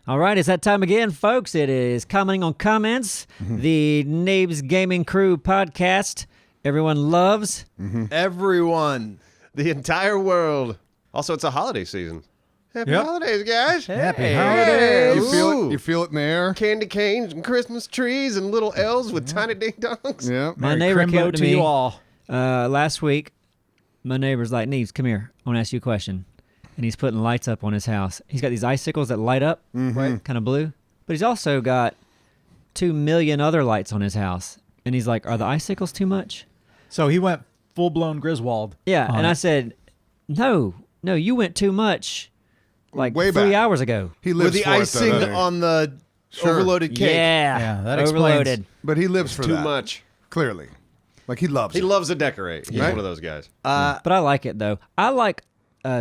All right, it's that time again, folks. It is commenting on comments, the Neebs Gaming Crew podcast. Everyone loves. Everyone. The entire world. Also, it's a holiday season. Happy holidays, guys. Happy holidays. You feel it? You feel it in the air? Candy canes and Christmas trees and little elves with tiny ding-dongs. Yeah. My neighbor came up to me last week. My neighbor's like, Neebs, come here. I want to ask you a question. And he's putting lights up on his house. He's got these icicles that light up, right? Kind of blue. But he's also got 2 million other lights on his house. And he's like, are the icicles too much? So he went full-blown Griswold. Yeah, and I said, no, you went too much like Way 3 back. hours ago. He lives With the for it, icing though, doesn't he? on the overloaded cake. Yeah, that explains. overloaded. But he lives for Too that. much. Clearly. Like, he loves He it. loves to decorate. He's Right? one of those guys. But I like it, though. I like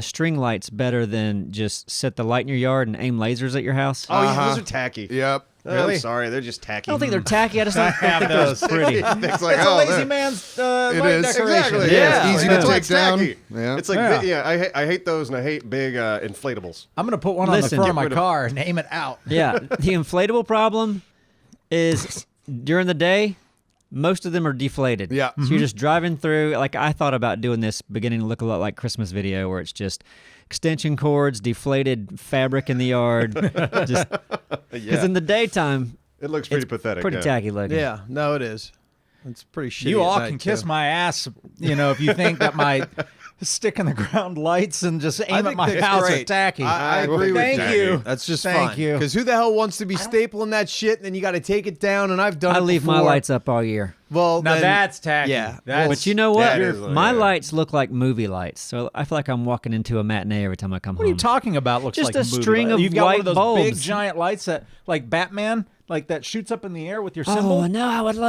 string lights better than just set the light in your yard and aim lasers at your house. Oh, yeah, those are tacky. Yep. I'm sorry. They're just tacky. I don't think they're tacky. I just don't think they're as pretty. It's like, It's a lazy there. man's It light is. decoration. Exactly. Yeah. Easy That's to why take it's down. tacky. Yeah. It's like, I hate those, and I hate big inflatables. I'm going to put one on the Listen, front of get my rid of- car and aim it out. Yeah, the inflatable problem is during the day, most of them are deflated. Yeah. So you're just driving through. Like, I thought about doing this, beginning to look a lot like Christmas video, where it's just extension cords, deflated fabric in the yard. Just because in the daytime, It looks pretty it's pathetic. pretty yeah. tacky looking. Yeah, no, it is. It's pretty shitty. You at all night, can kiss too. my ass, if you think that my stick in the ground lights and just aim at think my that's house are great. tacky. I agree with Thank that. you. That's just Thank fine. you. Because who the hell wants to be stapling that shit and then you got to take it down? And I've done I it leave my before. lights up all year. Well, Now then- that's tacky. Yeah. That's, But you know what? that is, My yeah. lights look like movie lights, so I feel like I'm walking into a matinee every time I come what are home. you talking about? Looks Just like a movie string light. of You've got one white of those big bulbs. giant lights that, like Batman, like that shoots up in the air with your symbol. Oh no,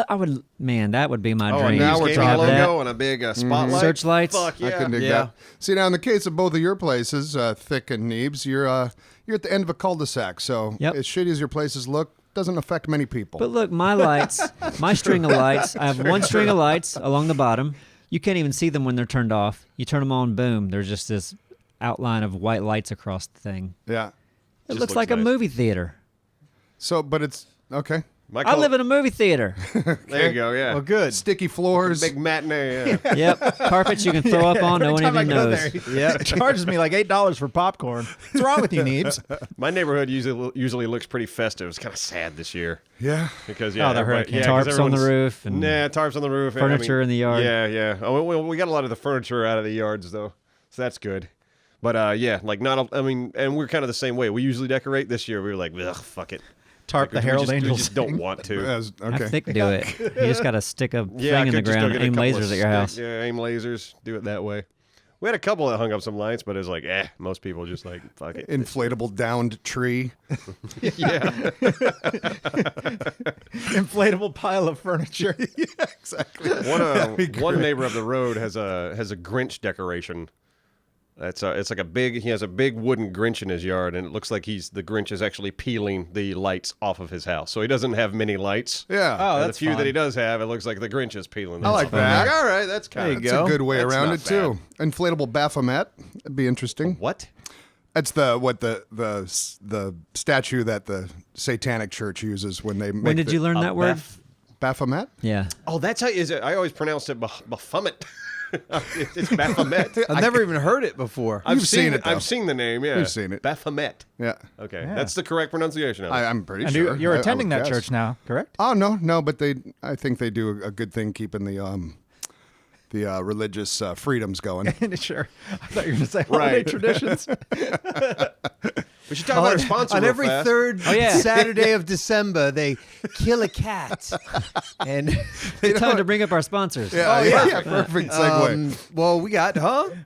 I would. Man, that would be my Oh, a dream. Neebs Now we're Gaming talking. logo and a big spotlight. Searchlights. Fuck yeah. I can dig Yeah. that. See, now in the case of both of your places, Thick and Neebs, you're at the end of a cul-de-sac. So Yep. as shitty as your places look, doesn't affect many people. But look, my lights, my string of lights, I have one string of lights along the bottom. You can't even see them when they're turned off. You turn them on, boom, there's just this outline of white lights across the thing. yeah. It Just looks looks like a nice. movie theater. So, but it's okay. My I live in a movie theater. There you go, yeah. Well, good. Sticky floors. Big matinee, yeah. Yep, carpets you can throw up on, no one Every even time I go knows. there, Yeah. it charges me like $8 for popcorn. What's wrong with you, Neebs? My neighborhood usually looks pretty festive. It's kind of sad this year. Yeah. Because, Oh, the everybody- hurricane. 'cause Tarps on the everyone's- roof and tarps on the roof. and, furniture in the yard. Yeah. Oh, we got a lot of the furniture out of the yards, though. So that's good. But, yeah, like, and we're kind of the same way. We usually decorate. This year, we were like, ugh, fuck it. Tarp the We Herald just- Angels. We just don't want to. Okay. I think do it. You just got to stick a Yeah, I thing in the could just go ground get and a aim couple of lasers at your sticks. house. Yeah, aim lasers. Do it that way. We had a couple that hung up some lights, but it's like, most people just like, fuck it. Inflatable downed tree. Yeah. Inflatable pile of furniture. Exactly. One neighbor up the road has a Grinch decoration. It's like he has a big wooden Grinch in his yard, and it looks like the Grinch is actually peeling the lights off of his house. So he doesn't have many lights. Yeah. Oh, And that's the few fun. that he does have, it looks like the Grinch is peeling them. I like off. that. All right, that's kind There of you That's go. a good way That's around not it too. Inflatable Baphomet. It'd be interesting. What? That's the statue that the Satanic Church uses when they make When did you learn that word? Baphomet? Yeah. Oh, that's how is it? I always pronounced it Baphomet. It's Baphomet. I've never even heard it before. You've seen it, though. I've seen the name. Yeah, You've seen it. Baphomet. Yeah. Okay, that's the correct pronunciation of it. I'm pretty And sure. you're I attending would that guess. church now, correct? Oh no, but I think they do a good thing keeping the religious freedoms going. Sure. I thought you were going to say holiday Right. traditions. We should talk about our sponsor On real every fast. third yeah. Saturday of December, they kill a cat. And Time to bring up our sponsors. Yeah, perfect segue. well, we got,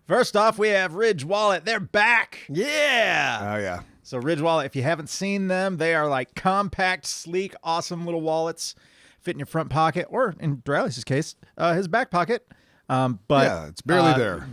First off, we have Ridge Wallet. They're back. Yeah. Oh yeah. So Ridge Wallet, if you haven't seen them, they are like compact, sleek, awesome little wallets. Fit in your front pocket, or in Drelly's case, his back pocket. But Yeah, it's barely there.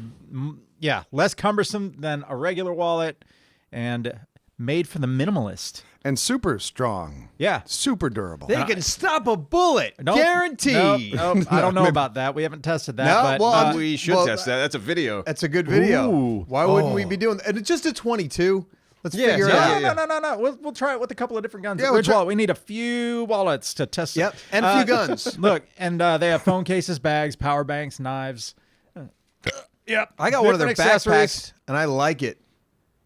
Yeah, less cumbersome than a regular wallet, and made for the minimalist. And super strong. Yeah. Super durable. They can stop a bullet. Nope. Guaranteed. Nope. I don't know about that. We haven't tested that. No, but, well, We should Well, test that. That's a video. That's a good video. Ooh. Why wouldn't we be doing that? And it's just a 22. Let's Yeah, figure it yeah, out. yeah. No. We'll try it with a couple of different guns. Yeah, Ridge we'll try- wallet. We need a few wallets to test it. Yep, and a few guns. Look, and they have phone cases, bags, power banks, knives. Yep. I got one of their Different accessories. backpacks, and I like it.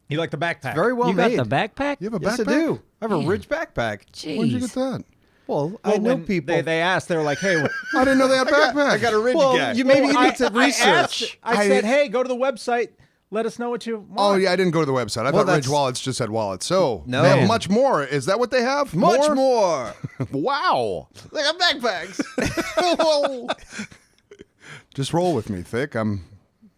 You like the backpack? Very well You made. got the backpack? You have a Yes, backpack? I do. I have a rich backpack. Jeez. Where'd you get that? Well, I Well, know when people. They asked. They were like, "Hey, I didn't know they had backpacks. I got a Ridge well, guy. maybe you need to I asked- research. I said, "Hey, go to the website. Let us know what you want." Oh, yeah, I didn't go to the website. I thought Ridge that's- Wallets just had wallets. So, No. they have Man. much more. Is that what they have? Much more. Wow. They got backpacks. Just roll with me, Thick. I'm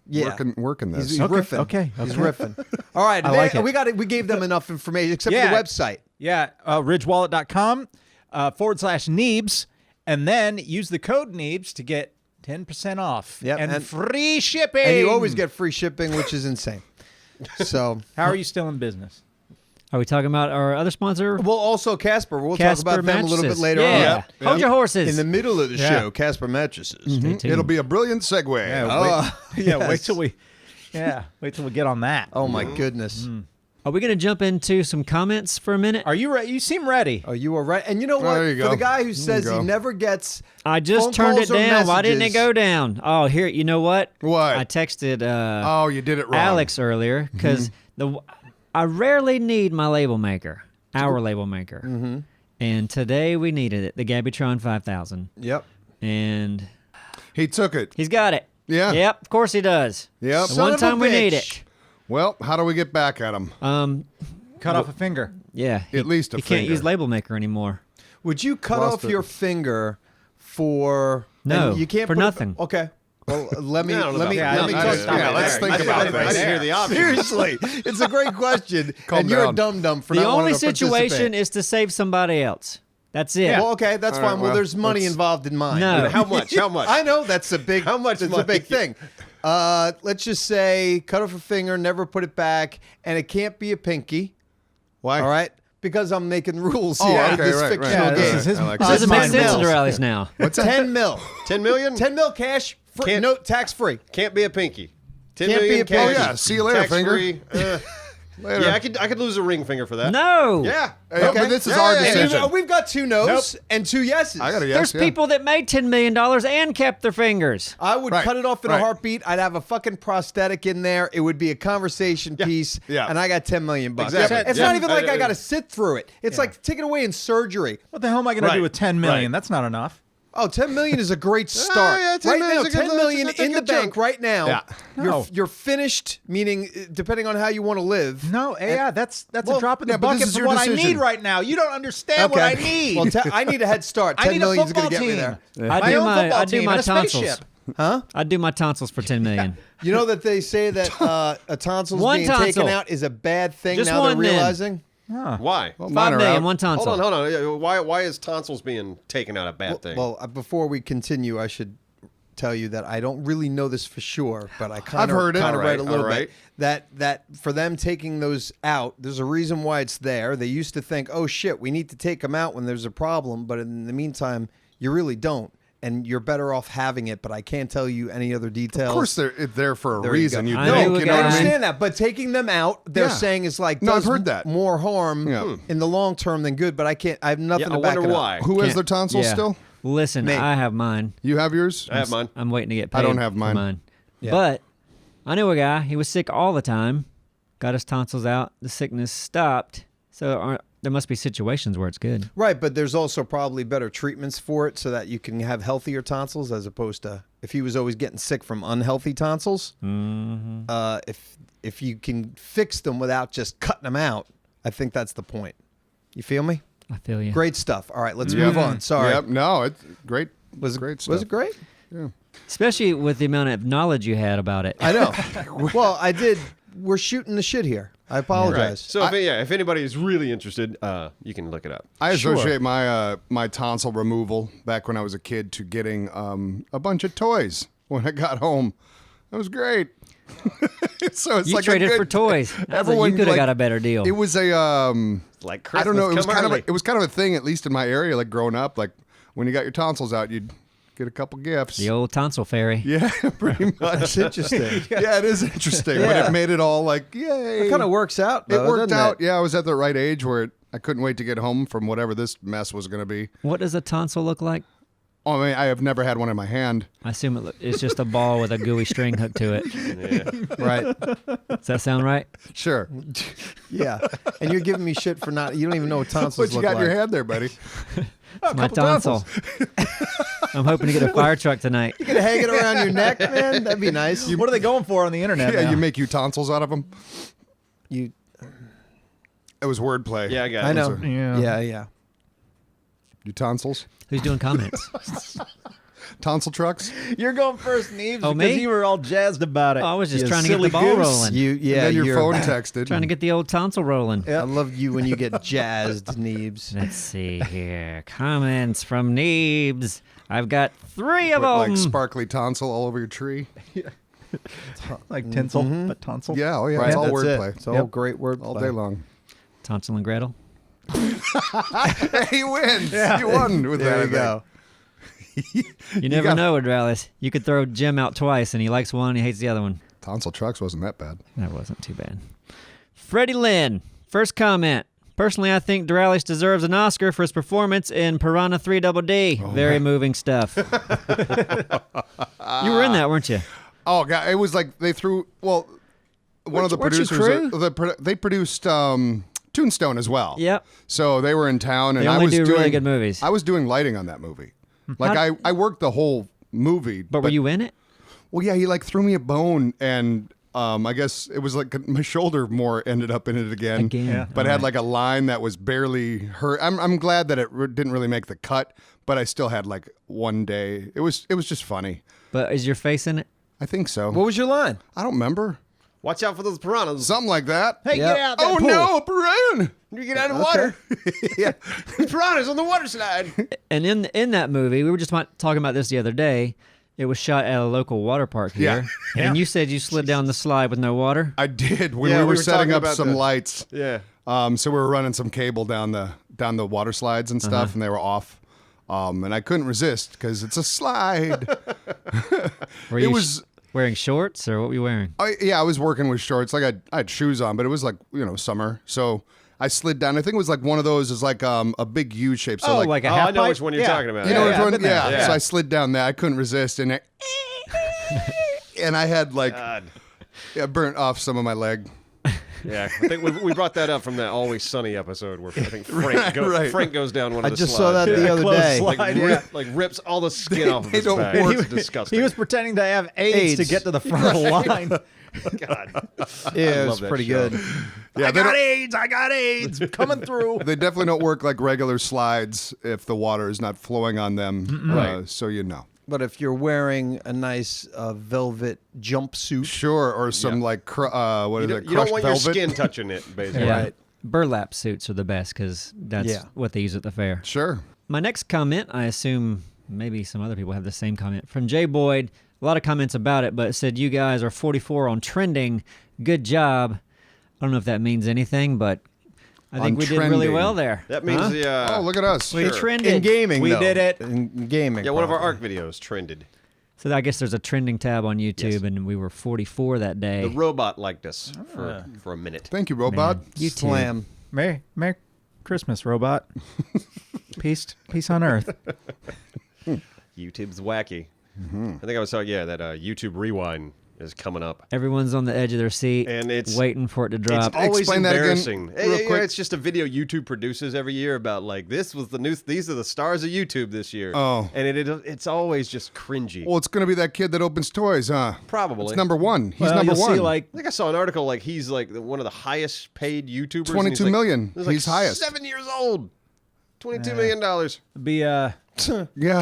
Yeah. working this. He's riffing. okay. He's riffing. All right. I like it. We gave them enough information, except Yeah. for the website. Yeah, ridgewallet.com /Neebs, and then use the code Neebs to get 10% off Yep, and and- free shipping. And you always get free shipping, which is insane. So, How are you still in business? Are we talking about our other sponsor? well, also Casper. We'll Casper talk about them a little bit mattresses. later Yeah. on. Hold your horses. In the middle of the Yeah. show, Casper mattresses. Stay tuned. It'll be a brilliant segue. Wait till we get on that. Oh my goodness. Are we going to jump into some comments for a minute? Are you ready? You seem ready. Oh, you are right. And you know what? There you For go. the guy who There you says he go. never gets I just phone turned it calls or down. Why didn't it messages- go down? Oh, here, you know what? What? I texted Oh, you did it wrong. Alex earlier because I rarely need my label maker, our label maker. And today we needed it, the Gabbytron 5000. Yep. And He took it. he's got it. Yeah. Yep, of course he does. Yep. The Son one of a time we need bitch. it. Well, how do we get back at him? Cut off a finger. Yeah. At least a He can't finger. use label maker anymore. Would you cut Lost off it. your finger for No, and you can't for put it- nothing. Okay. Well, let me I don't know let me about let me that. talk. Yeah, let's think I about didn't- this. I didn't hear the option. Seriously, it's a great question, Calm and you're a down. dum-dum for The not only wanting to situation participate. is to save somebody else. That's it. Well, okay, that's All fine. right, Well, well, there's money let's- involved in mine. No. How much? How much? I know that's a big. How much That's money? a big thing. Let's just say cut off a finger, never put it back, and it can't be a pinky. Why? All right, because I'm making rules Oh, here. okay, this right, fictional right. game. This is his- I like This that. doesn't make Fine sense mills. to Rallies now. 10 mil. 10 million? 10 mil cash, Can't- no tax free. Can't be a pinky. 10 Can't be million a pinky. cash. Oh, yeah. See you later, Tax-free, Later. Yeah, I could lose a ring finger for that. No. Yeah. Hey, but this is our Yeah, yeah, yeah. decision. We've got 2 no's and 2 yeses. I got a yes. There's yeah. people that made $10 million and kept their fingers. I would Right, cut it off in a right. heartbeat. I'd have a fucking prosthetic in there. It would be a conversation piece. yeah. And I got $10 million bucks. Exactly. It's Yeah. not even like I I- got to sit through it. It's like taking away in surgery. What the hell am I going to Right. do with 10 million? Right. That's not enough. Oh, 10 million is a great start. yeah, 10 right million now, is a good- 10 million that's a in the good bank chunk. right now. Yeah. No. You're finished, meaning depending on how you want to live. No, yeah, that's well, a drop in yeah, the but this bucket is for your what I decision. need right now. You don't understand what I need. Well, I need a head start. I 10 need a million is going football to get me team. there. I My do own my football I do team my and a tonsils. spaceship. Huh? I do my tonsils for 10 million. You know that they say that a tonsils One being taken tonsil. out is a bad thing. Just now one, they're then. realizing. Why? Well, 5 mine are million, out. one tonsil. Hold on. Why is tonsils being taken out a bad thing? Well, before we continue, I should tell you that I don't really know this for sure, but I kind I've heard it. of read a All little right. bit that for them taking those out, there's a reason why it's there. They used to think, oh shit, we need to take them out when there's a problem, but in the meantime, you really don't, and you're better off having it. But I can't tell you any other details. Of course, they're there for a There you reason. go. You I think, knew a you know guy- what I I mean? understand that, but taking them out, they're Yeah. saying is like No, I've does heard that. more harm Yeah. in the long term than good. But I can't. I have nothing yeah, to I back wonder it up. why. Who has Can't- their tonsils yeah. still? Listen, Me. I have mine. You have yours? I have mine. I'm waiting to get paid. I don't have for mine. Yeah. But I knew a guy. He was sick all the time. Got his tonsils out. The sickness stopped. So there must be situations where it's good. Right, but there's also probably better treatments for it so that you can have healthier tonsils as opposed to if he was always getting sick from unhealthy tonsils. If you can fix them without just cutting them out, I think that's the point. You feel me? I feel you. Great stuff. All right, let's move on. Sorry. Yep. No, it's great. Was it great stuff. Was it great? Especially with the amount of knowledge you had about it. I know. Well, I did. We're shooting the shit here. I apologize. Right. So if anybody is really interested, you can look it up. I associate my my tonsil removal back when I was a kid to getting a bunch of toys when I got home. That was great. So it's You like traded a good, for toys. I was like, Everyone you could have like, got a better deal. It was a Like I don't know. It was Christmas, kind come of a thing, at least in my area. Like growing up, like when you got your tonsils out, you'd get a couple gifts. The old tonsil fairy. Yeah, pretty much. That's interesting. Yeah, it is interesting. But Yeah. it made it all like, yay. It kind of works out, It though, worked doesn't out. it? Yeah, I was at the right age where I couldn't wait to get home from whatever this mess was going to be. What does a tonsil look like? Oh, I mean, I have never had one in my hand. I assume it's just a ball with a gooey string hooked to it. Yeah. Right. Does that sound right? Sure. Yeah. And you're giving me shit for not. You don't even know what tonsils What you look got in like. your hand there, buddy? It's my couple tonsil. I'm hoping to get a fire truck tonight. You can hang it around your neck, man. That'd be nice. What are they going for on the internet? Yeah, now? you make you tonsils out of them. You. It was wordplay. Yeah, I got it. I know. Yeah. Yeah. You tonsils? Who's doing comments? Tonsil trucks? You're going first, Neebs, Oh, because me? you were all jazzed about it. Oh, I was just You trying to get the silly ball goose. rolling. You. Yeah. And then your you're- phone texted. Trying to get the old tonsil rolling. I love you when you get jazzed, Neebs. Let's see here. Comments from Neebs. I've got 3 of With, them. like sparkly tonsil all over your tree. Like tinsel, but tonsil. Yeah, oh yeah, Right, it's all that's it. wordplay. It's all great wordplay. All day long. Tonsil and Gretel. He wins. You won with There that. you go. You never got- know with Rallis. You could throw Jim out twice, and he likes one and he hates the other one. Tonsil trucks wasn't that bad. That wasn't too bad. Freddie Lynn, first comment. Personally, I think Duralis deserves an Oscar for his performance in Piranha 3 Double D. Very moving stuff. You were in that, weren't you? Oh god, it was like they threw. Well, one of the Weren't you producers. crew? They produced Tombstone as well. Yep. So they were in town, and They I only was do doing really good movies. I was doing lighting on that movie. Like I worked the whole movie. But were you in it? Well, yeah, he like threw me a bone, and I guess it was like my shoulder more ended up in it again. Yeah. But it had like a line that was barely hurt. I'm glad that it didn't really make the cut, but I still had like one day. It was just funny. But is your face in it? I think so. What was your line? I don't remember. Watch out for those piranhas. Something like that. Hey, Yep. get out that Oh pool. no, a piranha! You get out of the water. Yeah. Piranhas on the water slide. And in that movie, we were just talking about this the other day. It was shot at a local water park here. Yeah. And you said you slid down the slide with no water. I did when Yeah, we we were were setting talking up about some the- lights. Yeah. So we were running some cable down the water slides and stuff, and they were off. And I couldn't resist because it's a slide. Were it you was. wearing shorts or what were you wearing? I was working with shorts. Like I had shoes on, but it was like summer. So I slid down. I think it was like one of those is like a big U shape. So Oh, like like a Oh, half I know pipe? which one you're Yeah. talking about. you know which I've one? been there. Yeah. Yeah. So I slid down there. I couldn't resist, and and I had like God. burnt off some of my leg. Yeah, I think we brought that up from that Always Sunny episode where I think Frank goes down one of I the just slides. saw that the other Close day. slide. Like rips all the skin off of They his don't back. work. It's disgusting. He was pretending to have AIDS to AIDS. get to the front of the line. God. Yeah, it love was that pretty show. good. Yeah, they don't, AIDS. I got AIDS. Coming through. they definitely don't work like regular slides if the water is not flowing on them. Right. So you know. But if you're wearing a nice velvet jumpsuit, Sure, or some like what is it? You don't Crushed want velvet. your skin touching it, basically. Yeah. Right. Burlap suits are the best because that's Yeah. what they use at the fair. Sure. My next comment, I assume maybe some other people have the same comment, from Jay Boyd. A lot of comments about it, but it said, you guys are 44 on trending. Good job. I don't know if that means anything, but I think On we did really trending. well there. That means Huh? the Oh, look at us. We sure. trended. in gaming, We though. did it. In gaming. one of our probably. ARC videos trended. So I guess there's a trending tab on YouTube, Yes. and we were 44 that day. The robot liked us for a minute. Thank you, robot. Man, you too. Slam. Merry Christmas, robot. Peace on Earth. YouTube's wacky. I think I was talking, that YouTube Rewind is coming up. Everyone's on the edge of their seat, And it's- waiting for it to It's drop. always Explain that again embarrassing. real quick. It's just a video YouTube produces every year about like this was the news. These are the stars of YouTube this year. Oh. and it's always just cringy. Well, it's going to be that kid that opens toys, huh? Probably. It's number one. He's Well, number you'll one. see like I think I saw an article like he's like one of the highest paid YouTubers. and 22 he's million. He's, like He's highest. 7 years old. $22 million. be yeah.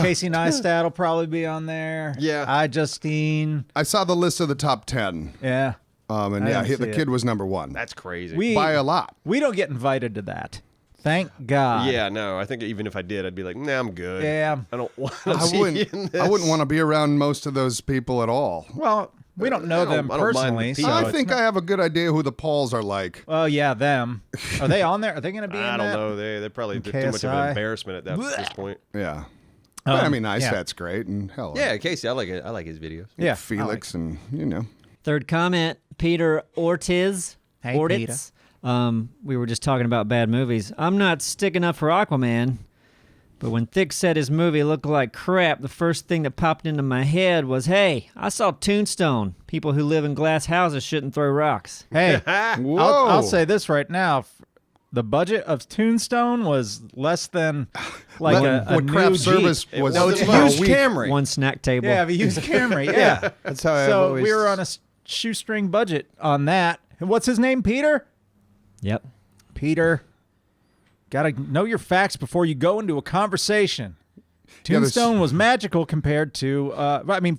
Casey Neistat will probably be on there. Yeah. Justine. I saw the list of the top 10. Yeah. And I yeah, didn't the see kid it. was number one. That's crazy. We By a lot. we don't get invited to that. Thank God. yeah, no. I think even if I did, I'd be like, nah, I'm good. Yeah. I don't want to I see you in this. wouldn't want to be around most of those people at all. Well, we don't know I don't- them I don't mind the personally. people. So I it's think not- I have a good idea who the Pauls are like. Oh yeah, them. Are they on there? Are they going to be? I in don't that? know. They're probably too much of an KSI? embarrassment at this point. Yeah. But, I mean, Istat's great, and hell, Yeah, Casey, I like it. I like his videos. Yeah, Felix, and Third comment, Peter Ortiz. Hey, Ortiz. We were just talking about bad movies. I'm not sticking up for Aquaman, but when Thick said his movie looked like crap, the first thing that popped into my head was, hey, I saw Tombstone. People who live in glass houses shouldn't throw rocks. Hey, Whoa. I'll say this right now. The budget of Tombstone was less than like a what new craft Jeep. service was? No, it's a about a used week. Camry. One snack table. Yeah, we used Camry. Yeah. That's how I've So always... we were on a shoestring budget on that. And what's his name? Peter? Yep. Peter. Got to know your facts before you go into a conversation. Tombstone was magical compared to,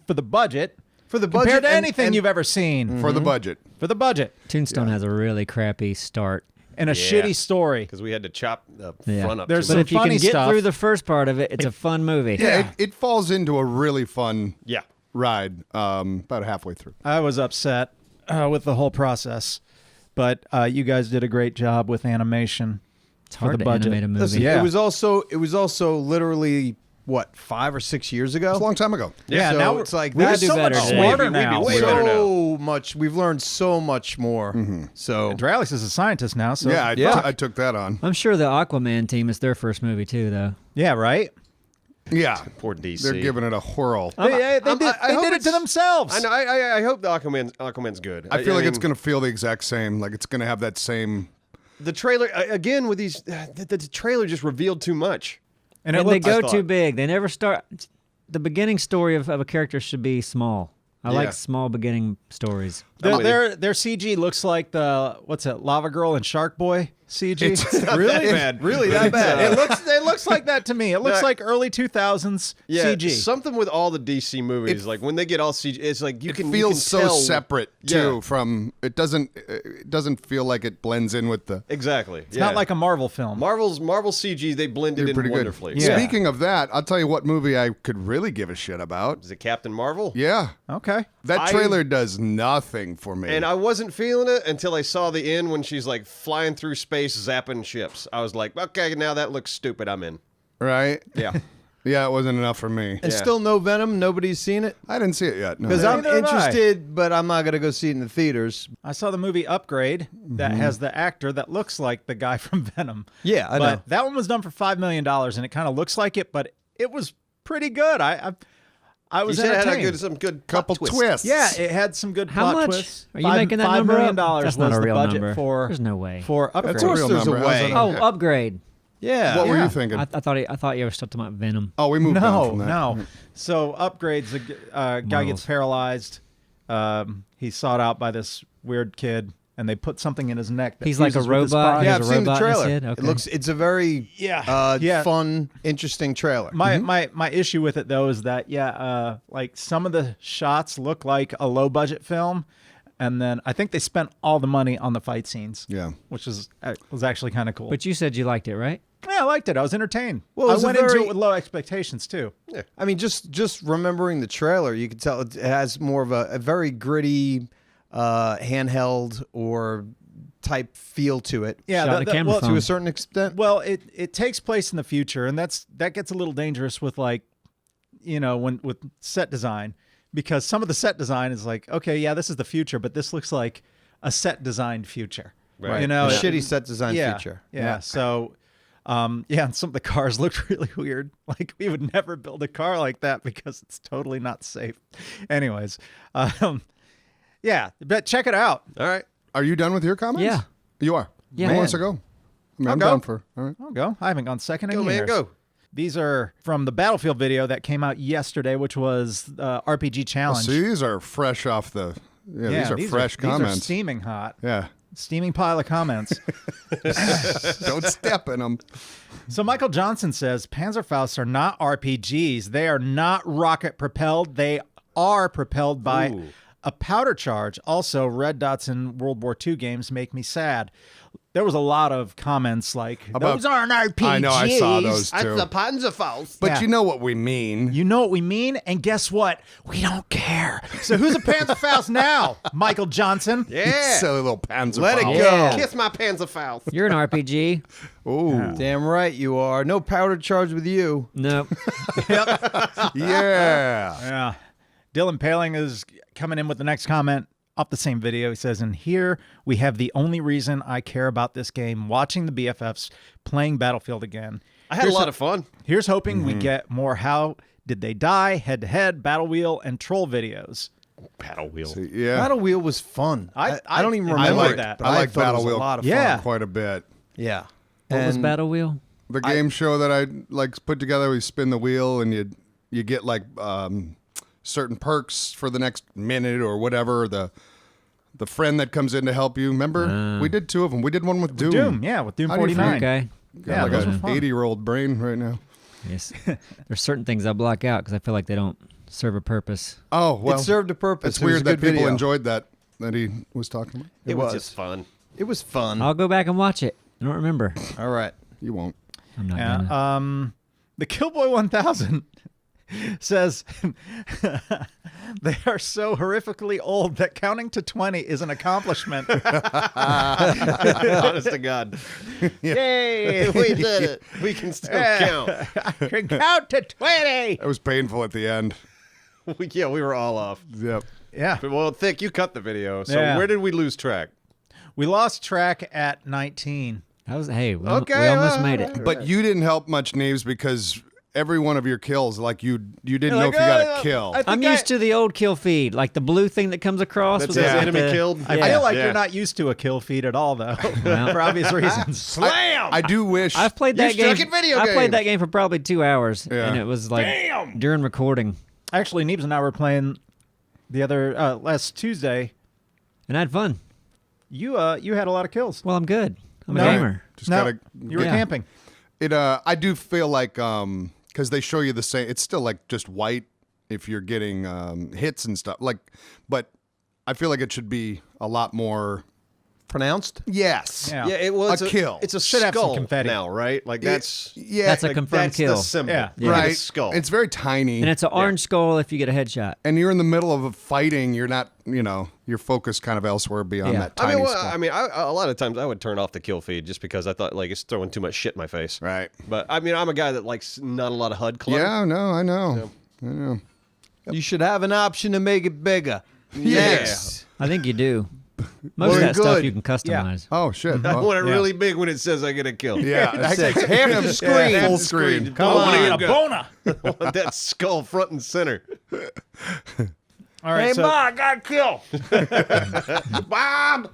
for the budget. For the budget Compared to and- anything and- you've ever seen. For the budget. For the budget. Tombstone has a really crappy start. And a shitty story. Because we had to chop the Yeah. front up. There's too But much. if you funny can get stuff. through the first part of it, it's a fun movie. Yeah, it falls into a really fun Yeah. ride about halfway through. I was upset with the whole process. But you guys did a great job with animation. It's hard the to budget. animate a movie. Listen, Yeah. it was also literally what 5 or 6 years ago. It's a long time ago. Yeah, so now it's like we that's could do so better much today. smarter We'd be now. way better now. so much. We've learned so much more. So Dralix is a scientist now, so Yeah, Yeah. I took that on. I'm sure the Aquaman team is their first movie too, though. yeah, right. Yeah. Poor DC. They're giving it a whirl. They did, I they hope did it to it's- themselves. I know. I hope the Aquaman's good. I feel like it's mean, going to feel the exact same. Like it's going to have that same. The trailer again with these. The trailer just revealed too much. And And they go I too thought- big. They never start. The beginning story of a character should be small. I Yeah. like small beginning stories. Their CG looks like the Lava Girl and Shark Boy CG. Really bad. really that bad? it looks like that to me. It looks like early 2000s Yeah, CG. something with all the DC movies. Like when they get all CG, it's like It feels so tell- separate too. Yeah. From it doesn't feel like it blends in with the. Exactly. It's not like a Marvel film. Marvel CG. They blended in Pretty good. wonderfully. Yeah. Speaking of that, I'll tell you what movie I could really give a shit about. Is it Captain Marvel? Yeah, Okay. that trailer does nothing for me. And I wasn't feeling it until I saw the end when she's like flying through space, zapping ships. I was like, okay, now that looks stupid. I'm in. right? Yeah. Yeah, it wasn't enough for me. And Yeah. still no Venom. Nobody's seen it I didn't see it yet. No. because I'm Neither have I. interested, but I'm not gonna go see it in the theaters. I saw the movie Upgrade that has the actor that looks like the guy from Venom. Yeah, I but know. that one was done for $5 million, and it kind of looks like it, but it was pretty good. I You was said it had entertained. some good couple plot twists. Yeah, it had some good How plot much? twists. Are you making that $5 number million up? That's not was a the real budget number. for There's no way. for Upgrade. That's a real there's a number. How's way. that? Oh, Upgrade. Yeah. What were Yeah. you thinking? I thought you were still talking about Venom. Oh, we moved on No, from that. no. So Upgrade's a guy Marvels. gets paralyzed. He's sought out by this weird kid, and they put something in his neck. That He's like a fuses with his robot. body. Yeah, There's I've a seen the robot in his trailer. head? It Okay. looks. It's a very Yeah. fun, interesting trailer. My issue with it though is that like some of the shots look like a low budget film, and then I think they spent all the money on the fight scenes. Yeah. which was actually kind of cool. But you said you liked it, right? yeah, I liked it. I was entertained. Well, it I was a went into very- it with low expectations too. I mean, just remembering the trailer, you can tell it has more of a very gritty, handheld or type feel to it. Yeah, Shot in a camera well, phone. To a certain extent. Well, it takes place in the future, and that gets a little dangerous with with set design, because some of the set design is like, okay, yeah, this is the future, but this looks like a set designed future. Right. You know, a shitty set design feature. Yeah. So, and some of the cars looked really weird. Like we would never build a car like that because it's totally not safe. Anyways, yeah, but check it out. All right. Are you done with your comments? Yeah. You are? Yeah. Who wants to go? I'm go. down for. All right. I'll go. I haven't gone second in Go, man, years. go. These are from the Battlefield video that came out yesterday, which was RPG Challenge. See, these are fresh off the. Yeah, these are fresh These are comments. steaming hot. Yeah. Steaming pile of comments. Don't step in them. So Michael Johnson says Panzerfausts are not RPGs. They are not rocket propelled. They are propelled by a powder charge. Also, red dots in World War II games make me sad. There was a lot of comments like, those aren't RPGs. I know, I saw those too. That's the Panzerfaust. But Yeah. you know what we mean. You know what we mean? And guess what? We don't care. So who's a Panzerfaust now? Michael Johnson. Yeah. Silly little Panzer. Let it go. Yeah. Kiss my Panzerfaust. You're an RPG. Ooh, Damn right you are. No powder charge with you. Nope. yeah. Yeah. Dylan Paling is coming in with the next comment off the same video. He says, and here we have the only reason I care about this game, watching the BFFs playing Battlefield again. I had a lot of fun. Here's hoping we get more how did they die, head-to-head, battle wheel, and troll videos. Battle wheel. Yeah. Battle Wheel was fun. I don't even I remember like it, that. but I like thought it Battle was Wheel a lot of Yeah. fun. quite a bit. Yeah. What was And Battle Wheel? The game show that I like put together, we spin the wheel and you get like certain perks for the next minute or whatever. The friend that comes in to help you. Remember, we did 2 of them. We did one with Doom. Doom, yeah, with Doom How do you 49. Okay. Got Yeah, like those were an fun. 80-year-old brain right now. Yes. There's certain things I block out because I feel like they don't serve a purpose. Oh well, it served a purpose. It's It was weird a that good people video. enjoyed that he was talking about. It was was. just fun. It was fun. I'll go back and watch it. I don't remember. All right. You won't. I'm not gonna. Yeah. The Killboy 1000 says they are so horrifically old that counting to 20 is an accomplishment. Honest to God. Yay! We did it. We can still count. I can count to 20. It was painful at the end. Yeah, we were all off. Yep. Yeah. But, well, Thick, you cut the video. So Yeah. where did we lose track? We lost track at 19. That was we Okay, almost made it. But you didn't help much, Neebs, because every one of your kills, like you didn't know Like, if you got a kill. I think I'm used to the old kill feed, like the blue thing that comes across. That with says the- enemy the- killed? I Yeah. feel like Yeah. you're not used to a kill feed at all, though, Well. for obvious reasons. Slam! I do wish. I've played that You're game. stuck in video I games. played that game for probably 2 hours, Yeah. and it was like during recording, Actually, Neebs and I were playing the other last Tuesday. and I had fun. You had a lot of kills. Well, I'm good. I'm a No. gamer. Just No, gotta. you were Yeah. camping. I do feel like because they show you the same. It's still like just white if you're getting hits and stuff. Like, but I feel like it should be a lot more. Pronounced? Yes. Yeah. Yeah, it was A kill. It's a Should have some skull confetti. now, right? Like that's Yeah. That's a like, confirmed that's kill. the symbol. Yeah. Yeah. Like a right. skull. It's very tiny. And it's an orange skull if you get a headshot. and you're in the middle of a fighting. You're not. You're focused kind of elsewhere beyond Yeah. that tiny skull. A lot of times I would turn off the kill feed just because I thought like it's throwing too much shit in my face. Right. But I mean, I'm a guy that likes not a lot of HUD clutter. Yeah. No. I know. I know. You should have an option to make it bigger. Yes. I think you do. Most Well, of that stuff good. you can customize. Oh shit. I Well, want it Yeah. really big when it says I get a kill. yeah. That's half the screen. Half Full the screen. Come on, a boner. I want that skull front and center. All right, so I got a kill. Bob,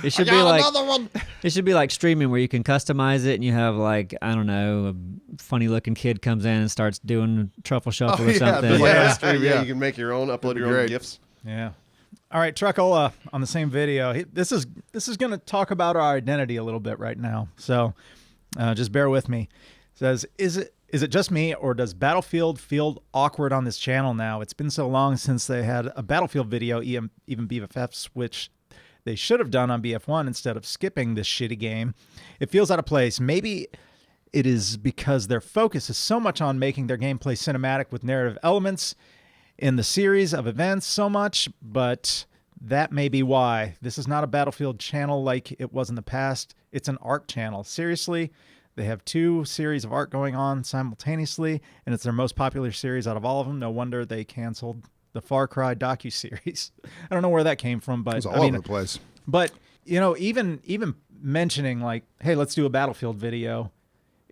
It should I be got like another one. it should be like streaming where you can customize it and you have like I don't know a funny looking kid comes in and starts doing truffle shuffle or yeah, something. the way- Yeah, stream, yeah, yeah. you can make your own, upload your own great. gifs. yeah. All right, Truckola on the same video. This is going to talk about our identity a little bit right now. So just bear with me. It says, is it just me or does Battlefield feel awkward on this channel now? It's been so long since they had a Battlefield video, even BFFs, which they should have done on BF1 instead of skipping this shitty game. It feels out of place. Maybe it is because their focus is so much on making their gameplay cinematic with narrative elements in the series of events so much, but that may be why. This is not a Battlefield channel like it was in the past. It's an art channel. Seriously, they have 2 series of art going on simultaneously, and it's their most popular series out of all of them. No wonder they canceled the Far Cry docuseries. I don't know where that came from, but It's all over the place. but even mentioning like, hey, let's do a Battlefield video,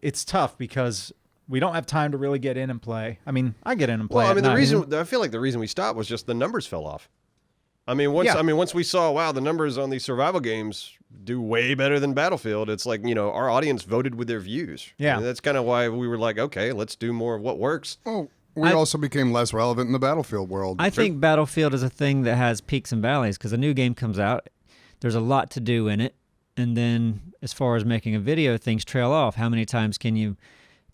it's tough because we don't have time to really get in and play. I mean, I get in and play. Well, I at mean, the night. reason I feel like the reason we stopped was just the numbers fell off. I mean, once we saw, wow, the numbers on these survival games do way better than Battlefield. It's like our audience voted with their views. Yeah. And that's kind of why we were like, okay, let's do more of what works. Oh, we also became less relevant in the Battlefield world. I think Battlefield is a thing that has peaks and valleys because a new game comes out. There's a lot to do in it. And then as far as making a video, things trail off. How many times can you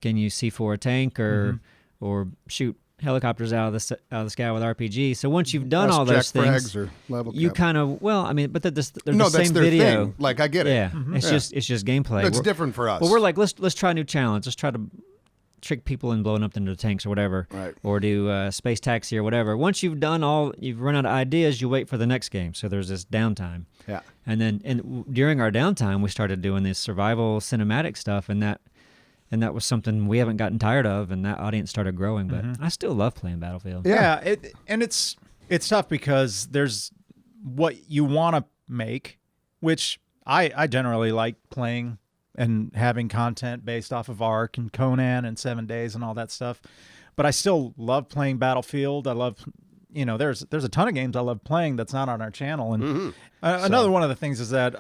C4 a tank or shoot helicopters out of the sky with RPG. So once you've done all those Jack things, frags or level you cap. kind of but they're No, the that's same their video. thing. Like I get it. Yeah, it's just gameplay. It's different for us. Well, we're like let's try a new challenge. Let's try to trick people in blowing up into the tanks or whatever, Right. or do space taxi or whatever. Once you've done you've run out of ideas, you wait for the next game. So there's this downtime. Yeah. And then during our downtime, we started doing this survival cinematic stuff, and that was something we haven't gotten tired of, and that audience started growing. But I still love playing Battlefield. Yeah, it's tough because there's what you want to make, which I generally like playing and having content based off of Ark and Conan and 7 Days and all that stuff. But I still love playing Battlefield. I love, there's a ton of games I love playing that's not on our channel. And another one of the things is that,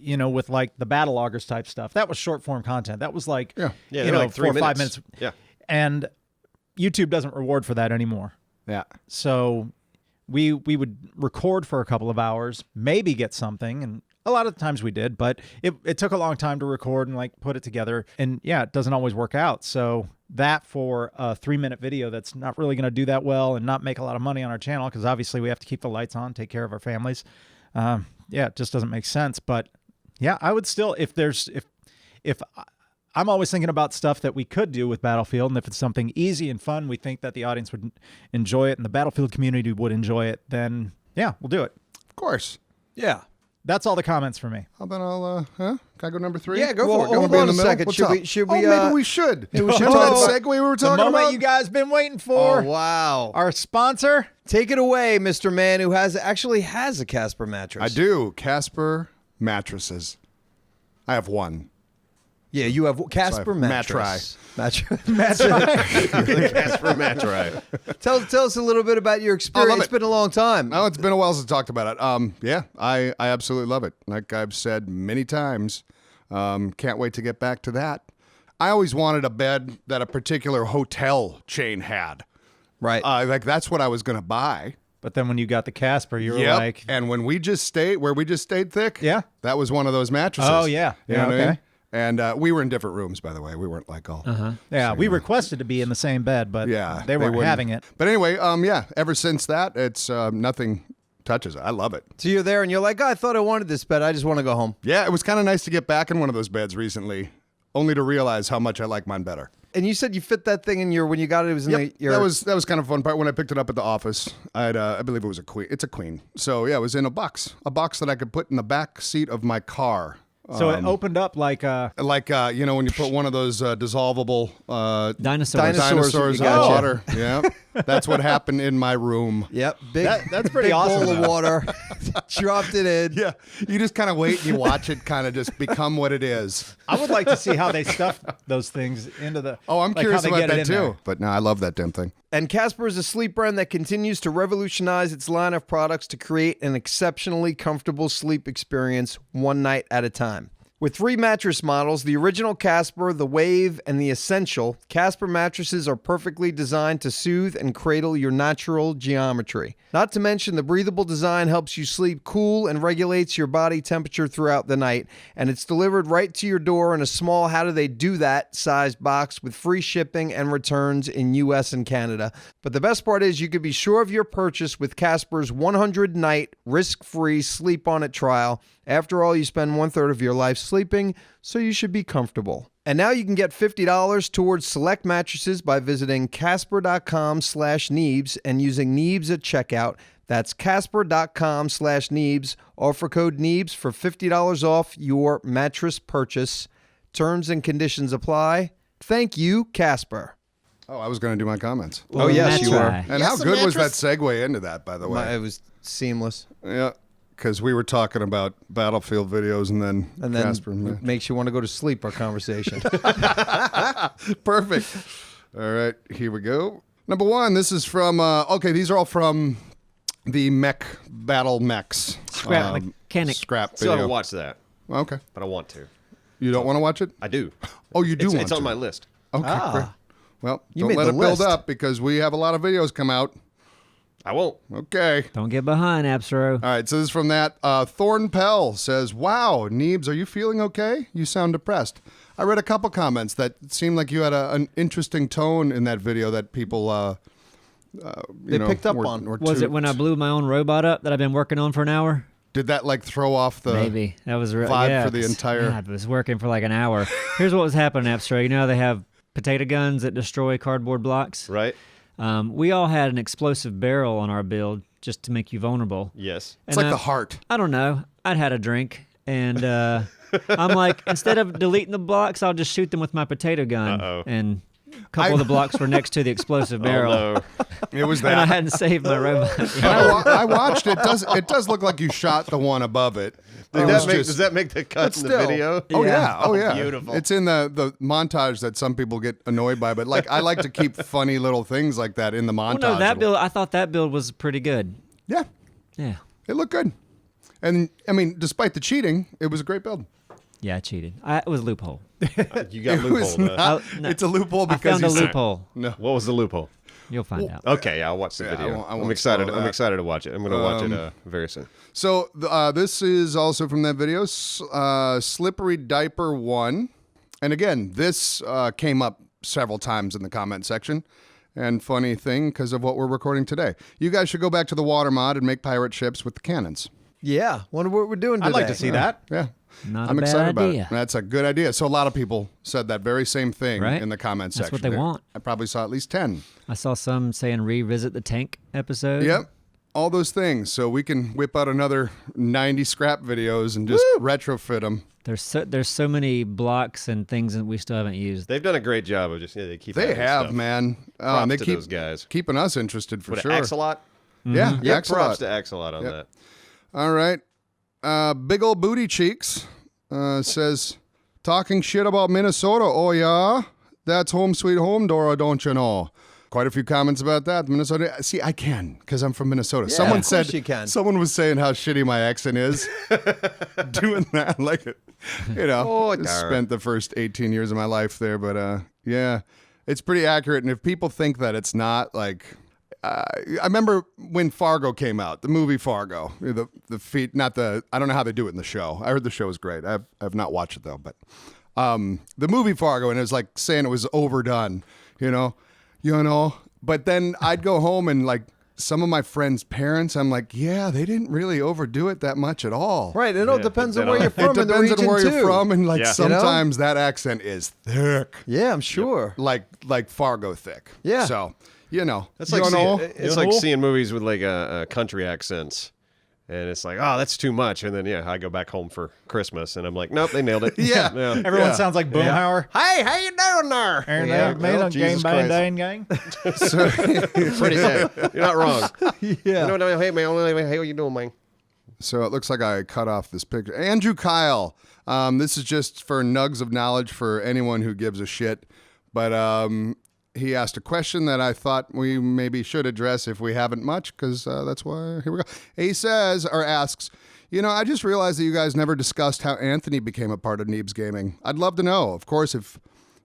with like the battle loggers type stuff, that was short form content. That was like, like 4 or 5 minutes. minutes. Yeah. And YouTube doesn't reward for that anymore. Yeah. So we would record for a couple of hours, maybe get something, and a lot of the times we did, but it took a long time to record and like put it together. And yeah, it doesn't always work out. So that for a 3-minute video that's not really going to do that well and not make a lot of money on our channel, because obviously we have to keep the lights on, take care of our families. It just doesn't make sense. But yeah, I would still, if I'm always thinking about stuff that we could do with Battlefield, and if it's something easy and fun, we think that the audience would enjoy it and the Battlefield community would enjoy it, then yeah, we'll do it. Of course. Yeah. That's all the comments for me. How about I'll, Can I go number 3? Yeah, go Well, for it. I wanna Hold be in on the a middle. second. What's Should up? we- should we, maybe we should. we should Remember talk that about- segue we were The talking moment about? you guys been waiting for. Oh, wow. Our sponsor. Take it away, Mr. Man who actually has a Casper mattress. I do. Casper mattresses. I have one. Yeah, you have Casper Sorry, mattress. Casper Match. Tell us a little bit about your experience. it. It's been a long time. Oh, it's been a while since I talked about it. Yeah, I absolutely love it. Like I've said many times, can't wait to get back to that. I always wanted a bed that a particular hotel chain had. Right. Like that's what I was going to buy. But then when you got the Casper, you were Yep. like, And when we just stayed thick, Yeah. that was one of those mattresses. Oh, yeah. You Yeah, know what I okay. mean? And we were in different rooms, by the way. We weren't like all. yeah, we requested to be in the same bed, but Yeah, they weren't wouldn't. having it. But anyway, yeah. Ever since that, it's nothing touches it. I love it. So you're there and you're like, I thought I wanted this bed. I just want to go home. Yeah, it was kind of nice to get back in one of those beds recently, only to realize how much I like mine better. And you said you fit that thing in when you got it, it was in your... That was kind of a fun part. When I picked it up at the office, I believe it was a queen. It's a queen. So yeah, it was in a box that I could put in the back seat of my car. So it opened up like Like when you put one of those dissolvable Dinosaurs. dinosaurs you in gotcha. water. Yeah, that's what happened in my room. Yep. Big, that's pretty big awesome, bowl of though. water. Dropped it in. Yeah, you just kind of wait and you watch it kind of just become what it is. I would like to see how they stuff those things into the. Oh, I'm like, curious how they about get it that in too. there. But no, I love that damn thing. And Casper is a sleep brand that continues to revolutionize its line of products to create an exceptionally comfortable sleep experience one night at a time. With 3 mattress models, the original Casper, the Wave, and the Essential, Casper mattresses are perfectly designed to soothe and cradle your natural geometry. Not to mention, the breathable design helps you sleep cool and regulates your body temperature throughout the night, and it's delivered right to your door in a small how-do-they-do-that sized box with free shipping and returns in US and Canada. But the best part is you can be sure of your purchase with Casper's 100-night risk-free sleep on it trial. After all, you spend 1/3 of your life sleeping, so you should be comfortable. And now you can get $50 towards select mattresses by visiting casper.com/Neebs and using Neebs at checkout. That's casper.com/Neebs. Offer code Neebs for $50 off your mattress purchase. Terms and conditions apply. Thank you, Casper. Oh, I was going to do my comments. Oh, yes, you were. Mattress. And how good was that segue into that, by the way? It was seamless. Yeah, because we were talking about Battlefield videos and then Casper. it makes you want to go to sleep, our conversation. Perfect. All right, here we go. Number 1, this is from, these are all from the Mech Battle Mechs. Scrap mechanic. Scrap Still video. haven't watched that, Okay. but I want to. You don't want to watch it? I do. Oh, you do want It's to? on my list. Okay, great. Well, You don't made let the it build list. up because we have a lot of videos come out. I won't. Okay. Don't get behind, Absro. All right, so this is from that. Thorn Pell says, wow, Neebs, are you feeling okay? You sound depressed. I read a couple comments that seemed like you had an interesting tone in that video that people They picked up on. Was it when I blew my own robot up that I've been working on for an hour? Did that like throw off the Maybe that was vibe for the entire? God, it was working for like an hour. Here's what was happening, Abstract. You know how they have potato guns that destroy cardboard blocks? Right? We all had an explosive barrel on our build just to make you vulnerable. Yes. It's like the heart. I don't know. I'd had a drink, and I'm like, instead of deleting the blocks, I'll just shoot them with my potato gun. Uh-oh. And a couple of the blocks were next to the explosive barrel. Oh, no. It was And I that. hadn't saved my robot. I watched it. It does look like you shot the one above it. Does that make the cut in the still- video? Oh yeah. Oh yeah. Beautiful. It's in the montage that some people get annoyed by, but like I like to keep funny little things like that in the montage. Well, no, that build, I thought that build was pretty good. Yeah, Yeah. it looked good. And I mean, despite the cheating, it was a great build. Yeah, I cheated. It was a loophole. You got It was loophole. not- No, it's a loophole I because found a you said- loophole. No. What was the loophole? You'll find out. Okay, I'll watch the Yeah, video. I won't I'm excited. spoil I'm that. excited to watch it. I'm going to watch it very soon. So this is also from that video, Slippery Diaper 1. And again, this came up several times in the comment section. And funny thing, because of what we're recording today. You guys should go back to the water mod and make pirate ships with the cannons. Yeah, wonder what we're doing today. I'd like to see that. Yeah. Not I'm a bad excited about idea. it. That's a good idea. So a lot of people said that very same thing Right? in the comment That's section. what they there. want. I probably saw at least 10. I saw some saying revisit the tank episode. Yep. All those things. So we can whip out another 90 scrap videos and just retrofit them. There's so many blocks and things that we still haven't used. They've done a great job of just they keep. They adding have, stuff. man. Props And they to keep those guys. keeping us interested for What, sure. Axolot? Yeah, Yeah, Axolot. props to Axolot on that. All right. Big old booty cheeks says, talking shit about Minnesota. Oh, yeah? That's home sweet home, Dora, don't you know? Quite a few comments about that. Minnesota. See, I can because I'm from Minnesota. Yeah, Someone of said course you can. Someone was saying how shitty my accent is. Doing that, like it. You know, Oh, just darn. spent the first 18 years of my life there, but yeah, it's pretty accurate. And if people think that it's not, like, I remember when Fargo came out, the movie Fargo. The feet, not the. I don't know how they do it in the show. I heard the show was great. I've not watched it though, but the movie Fargo, and it was like saying it was overdone. You know. But then I'd go home and like some of my friends' parents, I'm like, yeah, they didn't really overdo it that much at all. Right, it all depends on where you're It from in the depends region on where too. you're from, and like Yeah. sometimes that accent is thick, Yeah, I'm sure. like Fargo thick. Yeah. So That's you like know, it's like seeing movies with like a country accents. And it's like, oh, that's too much. And then, I go back home for Christmas, and I'm like, nope, they nailed it. Yeah. Everyone Yeah. sounds like Boomhauer. Hey, how you doing there? And Yeah. they made Oh, a Jesus game Christ. gang. Pretty good. You're not wrong. Yeah. Hey, man. Hey, how you doing, man? So it looks like I cut off this picture. Andrew Kyle. This is just for nugs of knowledge for anyone who gives a shit. But he asked a question that I thought we maybe should address if we haven't much, because that's why here we go. He says, or asks, I just realized that you guys never discussed how Anthony became a part of Neebs Gaming. I'd love to know. Of course, if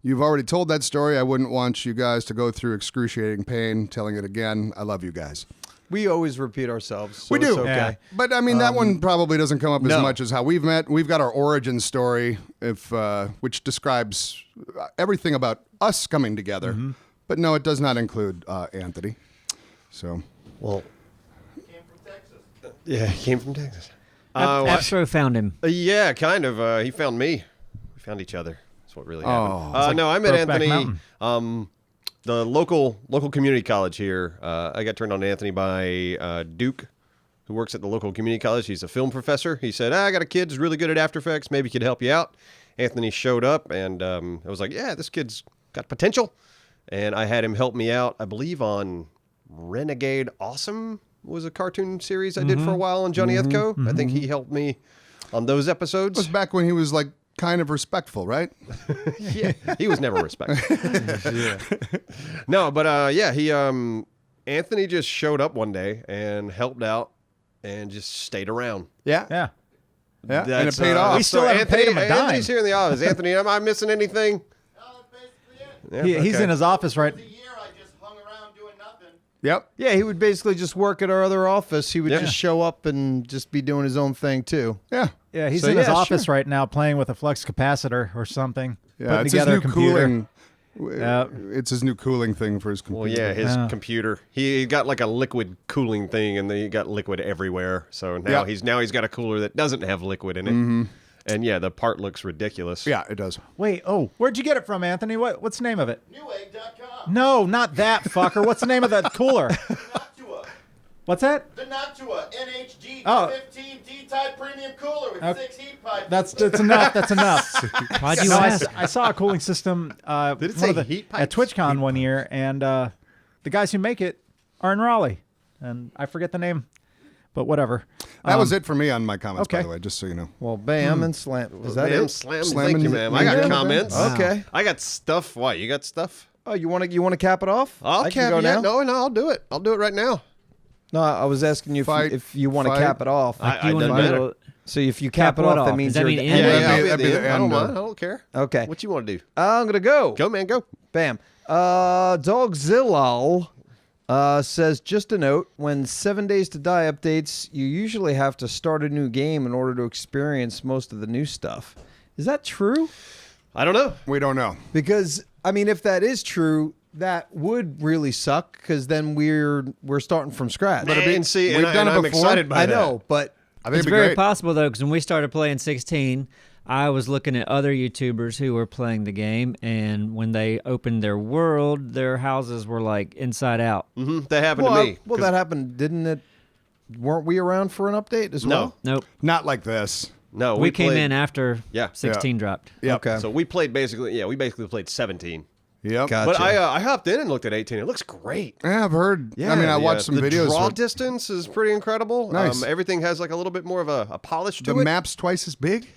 you've already told that story, I wouldn't want you guys to go through excruciating pain telling it again. I love you guys. We always repeat ourselves. So We do. It's okay. Yeah. But I mean, that one probably doesn't come up as no. much as how we've met. We've got our origin story, which describes everything about us coming together. But no, it does not include Anthony. So, Well, yeah, he came from Texas. Astro found him. Yeah, kind of. He found me. We found each other. That's what really happened. No, I met Brokeback Anthony. Mountain. The local community college here. I got turned on to Anthony by Duke, who works at the local community college. He's a film professor. He said, I got a kid who's really good at After Effects. Maybe he could help you out. Anthony showed up, and I was like, yeah, this kid's got potential. And I had him help me out, I believe, on Renegade Awesome was a cartoon series I did for a while on Johnny Ethco. I think he helped me on those it was episodes. back when he was like kind of respectful, right? Yeah, he was never respected. No, but he Anthony just showed up one day and helped out and just stayed around. Yeah. Yeah. Yeah. And it That's, paid off. We still haven't paid him a dime. Anthony's here in the office. Anthony, am I missing anything? Yeah, He's okay. in his office right. Yep. Yeah, he would basically just work at our other office. He would Yeah. just show up and just be doing his own thing too. Yeah. Yeah, he's So, in his yeah, office sure. right now playing with a flux capacitor or something. Yeah. Putting It's his together new a computer. cooling. It's his new cooling thing for his computer. Well, yeah, his computer. He got like a liquid cooling thing, and then he got liquid everywhere. So now he's got a cooler that doesn't have liquid in it. Mm-hmm. And yeah, the part looks ridiculous. Yeah, it does. Wait, where'd you get it from, Anthony? What's the name of it? Newegg.com. No, not that fucker. What's the name of that cooler? Noctua. What's that? The Noctua NHG Oh. 15 D-type premium cooler with 6 heat pipes. That's enough. That's enough. Why'd you ask? I saw a cooling system Did it say heat pipes? at TwitchCon one year, and the guys who make it are in Raleigh, and I forget the name, but whatever. That was it for me on my comments, by okay. the way, just so you know. Well, bam and slam. Is that Bam, it? slam. Slam Thank you, and- ma'am. I got Yeah. comments. Wow. Okay. I got stuff. Why? You got stuff? Oh, you want to cap it off? I'll I can cap go it. now. No, I'll do it. I'll do it right now. No, I was asking you Fight, if you want to fight. cap it off. I You wanna doesn't do matter. it- So if you cap it what off, that off? means Does that you're mean the end? end. Yeah, that'd I'll be- be at that'd the be end. the I don't end, mind. I don't care. Okay. What you want to do? I'm gonna go. Go, man. Go. Bam. Dogzillal says, just a note, when 7 Days to Die updates, you usually have to start a new game in order to experience most of the new stuff. Is that true? I don't know. We don't know. Because, I mean, if that is true, that would really suck because then we're starting from scratch. And see, we've and done it I'm before. excited by I that. know, but I think It's it'd be very great. possible though, because when we started playing 16, I was looking at other YouTubers who were playing the game, and when they opened their world, their houses were like inside out. Mm-hmm. That happened well, to me. well, that happened, didn't it? Weren't we around for an update as well? Nope. Not like this. No, We came played- in after Yeah. 16 dropped. Yep. Okay. So we played we basically played 17. Yep. Gotcha. But I hopped in and looked at 18. It looks great. Yeah, I've heard. I mean, I watched some the videos. draw for- distance is pretty incredible. Nice. Everything has like a little bit more of a polish to the it. map's twice as big.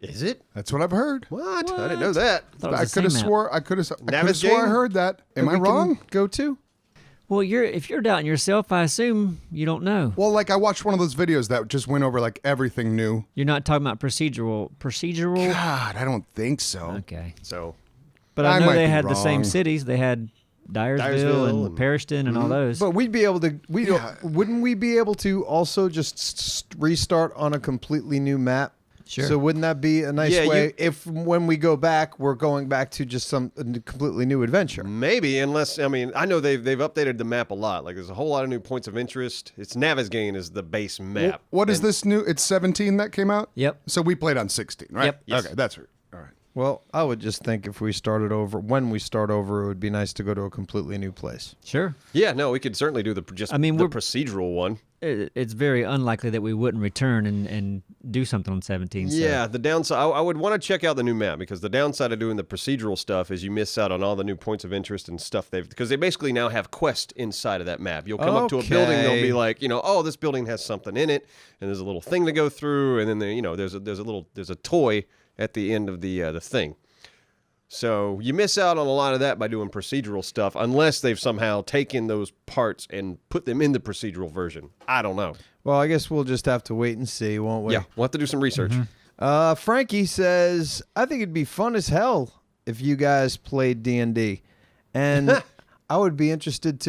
Is it? That's what I've heard. What? I didn't know that. Thought it was I the could have same map. swore. I could have Neebs swore I Gaming? heard that. Am I We can wrong? Go to? Well, if you're doubting yourself, I assume you don't know. Well, like I watched one of those videos that just went over like everything new. You're not talking about procedural. God, I don't think so. Okay. So But I I know might they be had the same wrong. cities. They had Dyersville and Pariston and all those. But we'd be able to. Wouldn't we be able to also just restart on a completely new map? Sure. So wouldn't that be a nice Yeah, way if when we go back, we're going back to just a completely new adventure? maybe, unless I know they've updated the map a lot. Like there's a whole lot of new points of interest. It's Navezgane is the base map. What is this new? It's 17 that came out? Yep. So we played on 16, right? Yep. Yes. Okay, that's right. All right. Well, I would just think if we started over, when we start over, it would be nice to go to a completely new place. Sure. Yeah, no, we could certainly do the mean, the we're- procedural one. It's very unlikely that we wouldn't return and do something on 17. So. Yeah, the downside, I would want to check out the new map because the downside of doing the procedural stuff is you miss out on all the new points of interest and stuff because they basically now have quests inside of that map. You'll come up to a building, they'll be like, oh, this building has something in it, and there's a little thing to go through, and then there's a toy at the end of the thing. So you miss out on a lot of that by doing procedural stuff unless they've somehow taken those parts and put them in the procedural version. I don't know. Well, I guess we'll just have to wait and see, won't we? Yeah, we'll have to do some research. Frankie says, I think it'd be fun as hell if you guys played D&D. And I would be interested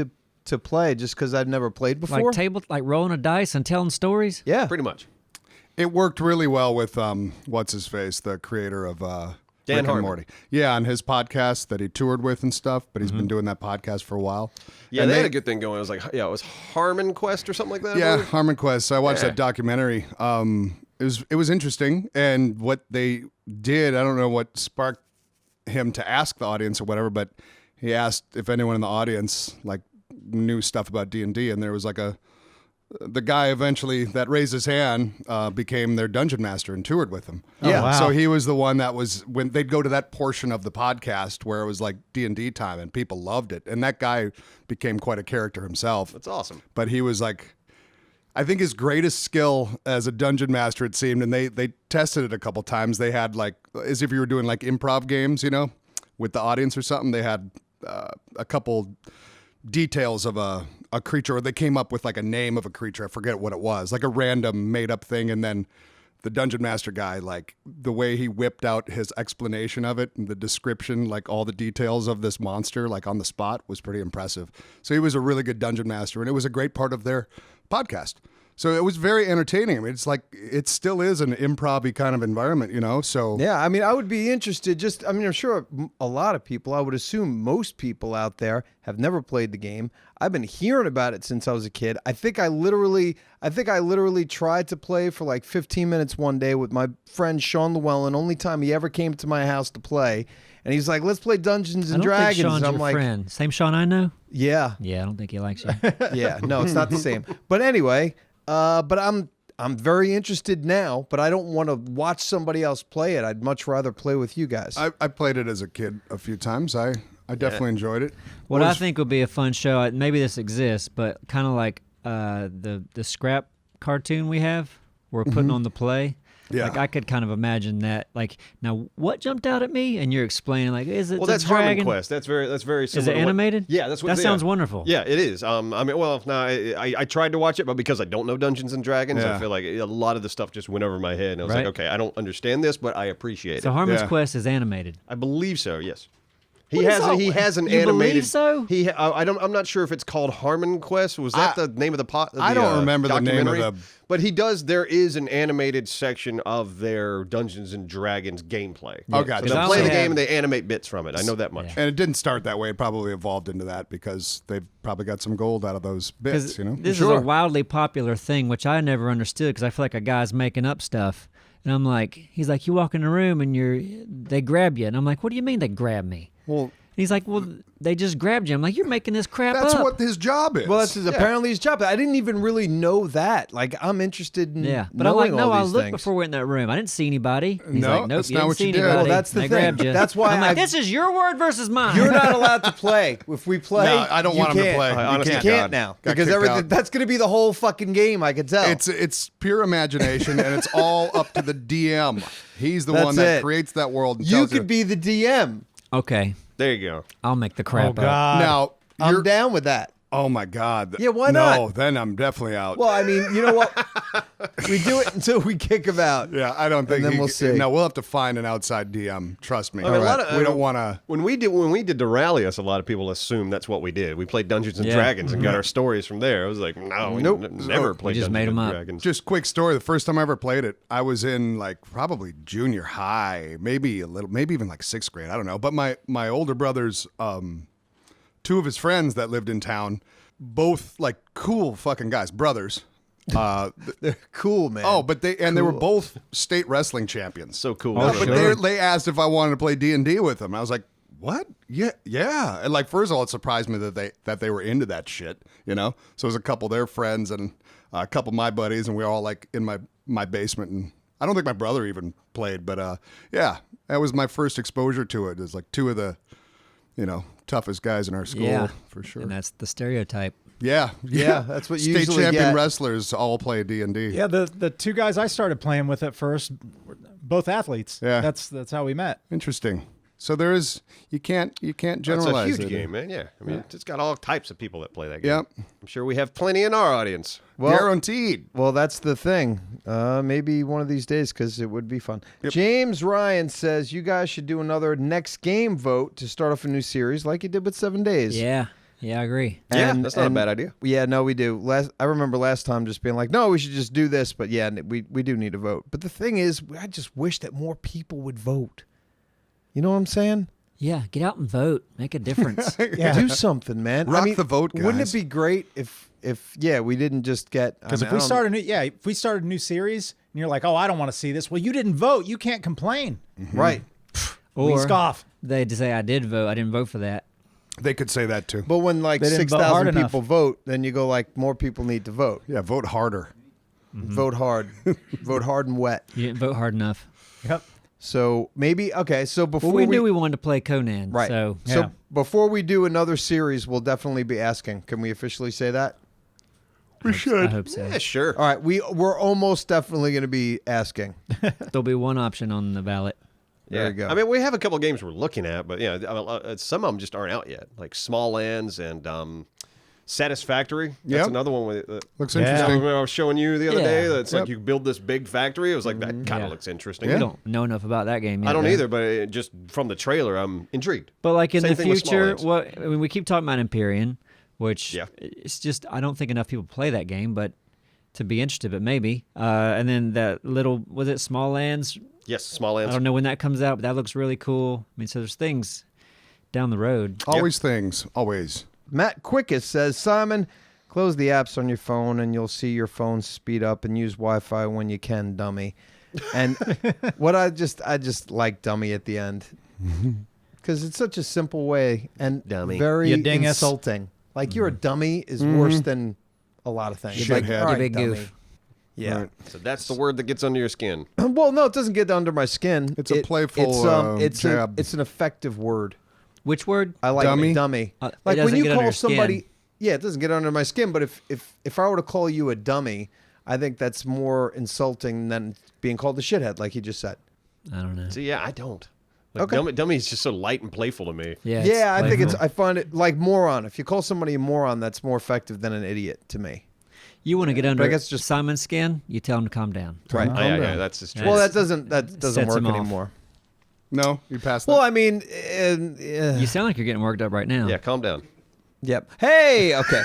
to play just because I've never played before. Like rolling a dice and telling stories. Yeah. Pretty much. It worked really well with what's his face, the creator of Dan Rick and Harmon. Morty. Yeah, on his podcast that he toured with and stuff, but he's been doing that podcast for a while. Yeah, And they had a good thing going. It was like, it was Harmon Quest or something like that. I Yeah, believe. Harmon Quest. So I watched that documentary. It was interesting, and what they did, I don't know what sparked him to ask the audience or whatever, but he asked if anyone in the audience like knew stuff about D&D, and there was like the guy eventually that raised his hand became their dungeon master and toured with them. Yeah. wow. So he was the one that was when they'd go to that portion of the podcast where it was like D&D time, and people loved it, and that guy became quite a character himself. That's awesome. But he was like, I think his greatest skill as a dungeon master, it seemed, and they tested it a couple times. They had like, as if you were doing like improv games, with the audience or something. They had a couple details of a creature, or they came up with like a name of a creature. I forget what it was, like a random made up thing. And then the dungeon master guy, like the way he whipped out his explanation of it and the description, like all the details of this monster, like on the spot, was pretty impressive. So he was a really good dungeon master, and it was a great part of their podcast. So it was very entertaining. I mean, it's like it still is an improv-y kind of environment, you know. So Yeah, I mean, I would be interested. I'm sure a lot of people, I would assume most people out there have never played the game. I've been hearing about it since I was a kid. I think I literally tried to play for like 15 minutes one day with my friend Sean Llewellyn. Only time he ever came to my house to play, and he's like, "Let's play Dungeons and I don't Dragons." think Sean's I'm your like, friend. Same Sean I know? "Yeah, Yeah, I don't think he likes you. yeah, no, it's not the same." But anyway, but I'm very interested now, but I don't want to watch somebody else play it. I'd much rather play with you guys. I played it as a kid a few times. I definitely enjoyed it. What I think would be a fun show, maybe this exists, but kind of like the scrap cartoon we have, we're putting on the play. Yeah. Like I could kind of imagine that. Like, now what jumped out at me? And you're explaining, like, is it Well, the that's Harmon dragon? Quest. That's very similar. Is it to what- animated? Yeah, that's what. That yeah. sounds wonderful. Yeah, it is. I mean, well, no, I tried to watch it, but because I don't know Dungeons and Dragons, Yeah. I feel like a lot of the stuff just went over my head, and I was Right. like, okay, I don't understand this, but I appreciate So it. Harmon's Yeah. Quest is animated. I believe so. Yes. What is all- He has an You animated. believe so? I'm not sure if it's called Harmon Quest. Was that the name of the pot? I don't remember the name of documentary? the- But he does. There is an animated section of their Dungeons and Dragons gameplay. Oh, gotcha. So I they'll play only the have- game and they animate bits from it. I know that much. Yeah. And it didn't start that way. It probably evolved into that because they've probably got some gold out of those bits, Because you know? this is a wildly popular thing, which I never understood because I feel like a guy's making up stuff. And I'm like, he's like, you walk in a room and they grab you. And I'm like, what do you mean they grab me? well, And he's like, well, they just grabbed you. I'm like, you're making this crap That's up. what his job is. well, that's apparently his job. I didn't even really know that. Like, I'm interested in Yeah, but I'm like, knowing no, all I these looked things. before we went in that room. I didn't see anybody. He's No, like, nope, that's you not didn't what see you did. anybody. Well, that's the They thing. grabbed you. That's why I'm like, I- this is your word versus mine. You're not allowed to play. If we play, No, I don't you want him to can't. play. You honestly You can't. can't now Got because kicked everything. out. That's going to be the whole fucking game. I could tell. It's pure imagination, and it's all up to the DM. He's the That's one that it. creates that world. And you tells could be the DM. Okay, There you go. I'll make the crap Oh up. God. Now, I'm you're down with that. Oh my God. Yeah, why No, not? then I'm definitely out. Well, I mean, you know what? We do it until we kick him out. yeah, I don't think. then we'll see. No, we'll have to find an outside DM. Trust me. I mean, a lot of- we don't want to. When we did the rally, us, a lot of people assumed that's what we did. We played Dungeons and Yeah. Dragons and got our stories from there. I was like, no, we Nope. never played just Dungeons made 'em and up. Dragons. Just quick story. The first time I ever played it, I was in like probably junior high, maybe a little, maybe even like sixth grade. I don't know. But my older brother's, two of his friends that lived in town, both like cool fucking guys, brothers. They're cool, man. Oh, but they were both state wrestling champions. So cool. Oh, But sure. they asked if I wanted to play D&D with them. I was like, what? Yeah. And like, first of all, it surprised me that they were into that shit, you know? So it was a couple of their friends and a couple of my buddies, and we were all like in my basement. And I don't think my brother even played, but yeah, that was my first exposure to it. It was like two of the, toughest guys in our school, Yeah, for sure. And that's the stereotype. Yeah. That's what you State usually champion get. wrestlers all play D&D. Yeah, the two guys I started playing with at first were both athletes. Yeah. That's how we met. Interesting. So there is, you can't It's generalize a huge it. game, man. Yeah. I mean, it's got all types of people that play that game. Yep. I'm sure we have plenty in our audience. Well, Guaranteed. Well, that's the thing. Maybe one of these days because it would be fun. James Ryan says you guys should do another next game vote to start off a new series like you did with 7 Days. Yeah, I agree. Yeah, that's not a bad idea. Yeah, no, we do. I remember last time just being like, no, we should just do this. But yeah, we do need a vote. But the thing is, I just wish that more people would vote. You know what I'm saying? Yeah, get out and vote. Make a difference. Yeah. Do something, man. Rock the vote, Wouldn't guys. it be great if we didn't just get Because if we started a new series and you're like, oh, I don't want to see this. Well, you didn't vote. You can't complain. right. Or scoff. they say I did vote. I didn't vote for that. They could say that too. But when like They didn't vote 6,000 hard enough. people vote, then you go like more people need to vote. Yeah, vote harder. Vote hard. Vote hard and wet. You didn't vote hard enough. Yep. So maybe okay. So before Well, we knew we wanted to play Conan. right. So Yeah. before we do another series, we'll definitely be asking. Can we officially say that? We I should. hope so. Yeah, sure. All right. We're almost definitely going to be asking. There'll be one option on the ballot. There you go. I mean, we have a couple of games we're looking at, but some of them just aren't out yet, like Small Lands and Satisfactory. That's Yep. another one. With, Looks Yeah. interesting. remember I was showing you the other Yeah. day. That's like Yep. you build this big factory. It was like that kind of Yeah. looks interesting. We don't know enough about that game yet. I don't though. either, but just from the trailer, I'm intrigued. But like in Same the thing with Small future, Lands. we keep talking about Empyrean, which Yeah. it's just I don't think enough people play that game. But to be interested, but maybe. And then that little, was it Small Lands? Yes, small I ants. don't know when that comes out, but that looks really cool. I mean, so there's things down the road. Always things. Always. Matt Quickest says, Simon, close the apps on your phone and you'll see your phone speed up, and use Wi-Fi when you can, dummy. And what I just like dummy at the end, because it's such a simple way and Dummy. very You dingus. insulting. Like, you're a dummy is worse than a lot of things. Shithead. Like, all right, big dummy. goof. Yeah. Right. So that's the word that gets under your skin. Well, no, it doesn't get under my skin. It's a playful, jab. It's an effective word. Which word? I like Dummy? dummy. It Like, when doesn't you get under call your somebody, skin. yeah, it doesn't get under my skin. But if I were to call you a dummy, I think that's more insulting than being called a shithead, like you just said. I don't know. See, yeah, I don't. Like, Okay. dummy is just so light and playful to me. Yeah, Yeah, I think playful. I find it like moron. If you call somebody a moron, that's more effective than an idiot to me. You want to get under I guess just- Simon's skin, you tell him to calm down. Right. Oh, yeah, that's just true. Well, that That's- doesn't sets work him off. anymore. No, you passed that. Well, I mean, You sound like you're getting worked up right now. yeah, calm down. yep. Hey, okay.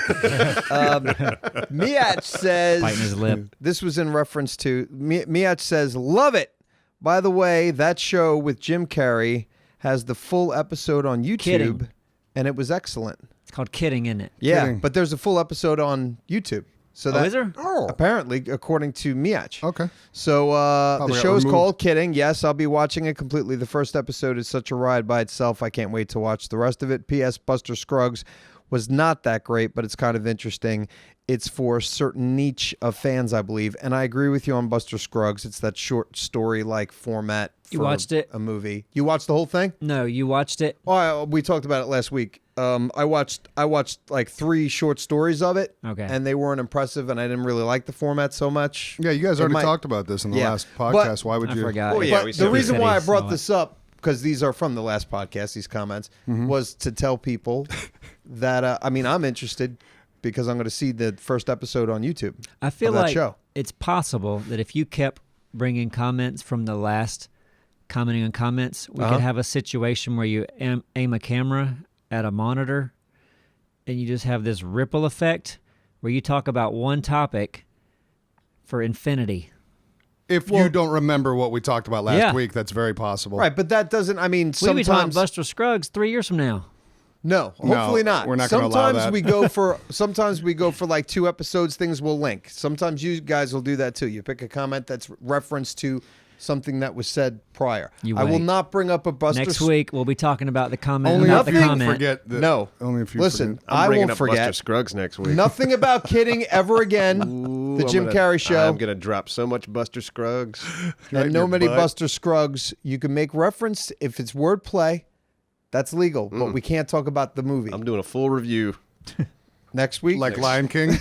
Miach says, Biting his lip. this was in reference to, Miach says, love it. By the way, that show with Jim Carrey has the full episode on YouTube, Kidding. and it was excellent. It's called kidding, isn't it? Yeah, Kidding. but there's a full episode on YouTube. So Oh, that, is there? Apparently, according to Miach. Okay. So the Probably got show is removed. called Kidding. Yes, I'll be watching it completely. The first episode is such a ride by itself. I can't wait to watch the rest of it. P.S. Buster Scruggs was not that great, but it's kind of interesting. It's for a certain niche of fans, I believe. And I agree with you on Buster Scruggs. It's that short story-like format for You watched it? a movie. You watched the whole thing? No, you watched it. Oh, we talked about it last week. I watched like 3 short stories of it. Okay. And they weren't impressive, and I didn't really like the format so much. Yeah, you guys It already might- talked about this in the Yeah, last but- podcast. Why would I you? forgot. Oh, yeah, we But said the reason he why I saw brought it. this up, because these are from the last podcast, these comments, was to tell people that, I'm interested because I'm going to see the first episode on YouTube. I feel of that like show. it's possible that if you kept bringing comments from the last commenting on comments, we could have a situation where you aim a camera at a monitor and you just have this ripple effect where you talk about one topic for infinity. If you don't remember what we talked about last Yeah. week, that's very possible. Right, but that doesn't, We'll be talking sometimes... Buster Scruggs 3 years from now. No, hopefully not. we're not gonna allow Sometimes that. sometimes we go for like 2 episodes, things will link. Sometimes you guys will do that too. You pick a comment that's reference to something that was said prior. You I will wait. not bring up a Buster Next week, we'll be talking about the comment Only about if the you comment. forget that. No. Only if you Listen, forget. I'm I bringing won't up forget. Buster Scruggs next week. Nothing about kidding ever again. Ooh, The I'm Jim gonna- Carrey show. I'm going to drop so much Buster Scruggs. And no many Buster Scruggs. You can make reference if it's wordplay. That's legal, but we can't talk about the movie. I'm doing a full review Next week? Like Lion King.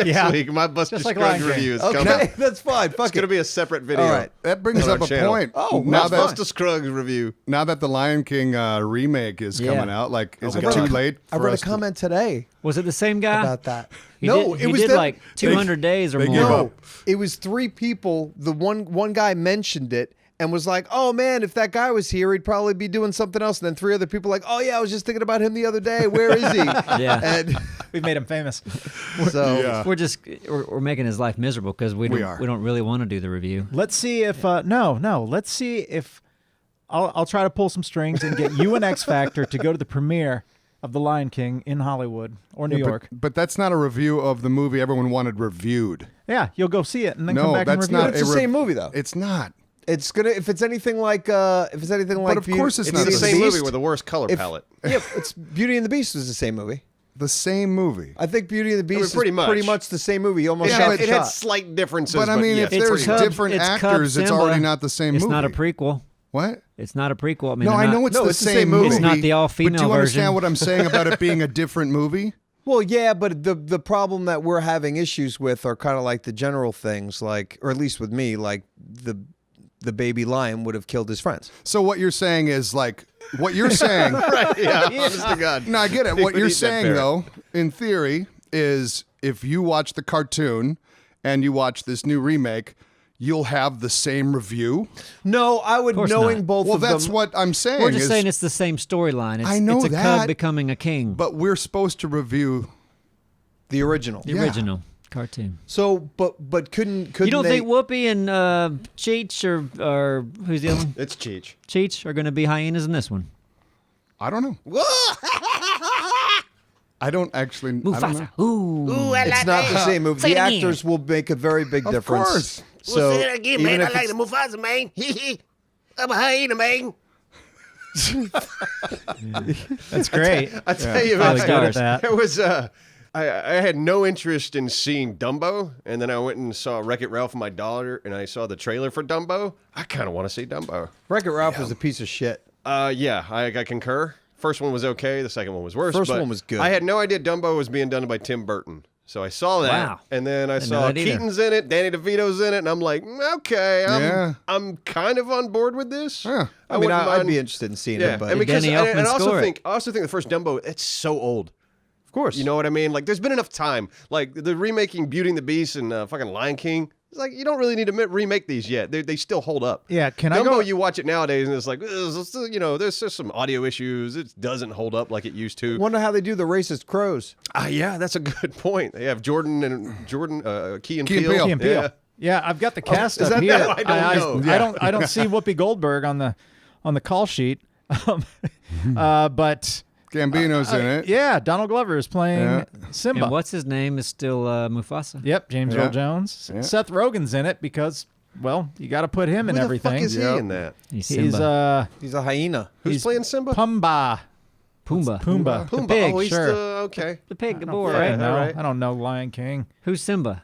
Yeah. week. My Buster Just like Scruggs Lion King. review is Okay, coming. that's fine. It's Fuck going to it. be a separate video. All right. That brings On up our a channel. point. Oh, now that's that Buster Scruggs review. now that the Lion King remake is Yeah. coming out, like, is I it read too a- late? I for read a us to- comment today Was it the same guy? about that. He No, did, it he was did them- like 200 days or they more. gave No, up. it was 3 people. The one guy mentioned it and was like, "Oh man, if that guy was here, he'd probably be doing something else." And then 3 other people like, "Oh yeah, I was just thinking about him the other day. Where is he?" Yeah. And We've made him famous. so Yeah. We're making his life miserable because we are. don't really want to do the review. Let's see if let's see if I'll try to pull some strings and get you and X Factor to go to the premiere of The Lion King in Hollywood or New Yeah, York. But that's not a review of the movie everyone wanted reviewed. Yeah, you'll go see it and then No, come back and that's review not it. it's the same movie though. It's not. It's gonna if it's anything like like of course it's It's not the the same Beast, movie with a worse color if- palette. Yeah, it's Beauty and the Beast was the same movie. The same movie. I think Beauty and the Beast pretty is pretty much. much the same movie. Almost Yeah, shot but for It had shot. slight differences. But I mean, yes, if there's pretty much. different actors, it's Simba. already not the same It's movie. not a prequel. What? It's not a prequel. I mean, No, they're I not- know it's No, the it's the same same movie. movie. It's not the all-female But do you understand version. what I'm saying about it being a different movie? Well, yeah, but the problem that we're having issues with are kind of like the general things, like, or at least with me, like the baby lion would have killed his friends. So what you're saying is like what you're saying. Right, yeah, honest to God. No, I get it. What We you're need that saying parrot. though, in theory, is if you watch the cartoon and you watch this new remake, you'll have the same review. No, I would, course knowing not. both Well, of that's them. what I'm saying. We're just is- saying it's the same storyline. It's, I know it's a that, cub becoming a king. but we're supposed to review. The original. the yeah. original. cartoon. So, but couldn't You don't they, think Whoopi and Cheech or who's the other one? It's Cheech. Cheech are going to be hyenas in this one. I don't know. I don't actually. I don't know. Mufasa. Ooh. it's not the same movie? The actors will make a very big Of difference. course. So Say that again, even man. I if like the it's- Mufasa, man. I'm a hyena, man. That's great. I tell you, Five man, stars. it was. I had no interest in seeing Dumbo, and then I went and saw Wreck-It Ralph with my daughter, and I saw the trailer for Dumbo. I kind of want to see Dumbo. Wreck-It Ralph was a piece of shit. Yeah, I concur. First one was okay. The second one was worse. First but one was good. I had no idea Dumbo was being done by Tim Burton. So I saw that, Wow. and then I Didn't know saw that either. Keaton's in it, Danny DeVito's in it, and I'm like, okay, Yeah. I'm kind of on board with this. Yeah. I mean, wouldn't I'd mind- be interested in seeing Yeah, it, but and because Danny and Elfman I also score it. think the first Dumbo, it's so old. of course, You know what I mean? Like, there's been enough time. Like the remaking Beauty and the Beast and fucking Lion King. It's like you don't really need to remake these yet. They still hold up. Yeah, can I Dumbo, go- you watch it nowadays and it's like, there's just some audio issues. It doesn't hold up like it used to. wonder how they do the racist crows. Yeah, that's a good point. They have Key and Key and Peele. Peele. Key and Peele. Yeah. Yeah, I've got the cast is up that here. them? I don't know. I don't see Whoopi Goldberg on the call sheet. But Gambino's in it. yeah, Donald Glover is playing Yeah. Simba. And what's his name is still Mufasa. Yep, James Yeah. Earl Jones. Yeah. Seth Rogen's in it because, well, you got to put him in Who the everything. fuck is he Yep. in that? He's He's Simba. He's a hyena. Who's he's playing Simba? Pumbaa. Pumbaa. Pumbaa. Pumbaa. The pig, Oh, he's sure. okay. The pig, the boar, I right? don't know. all right. I don't know Lion King. Who's Simba?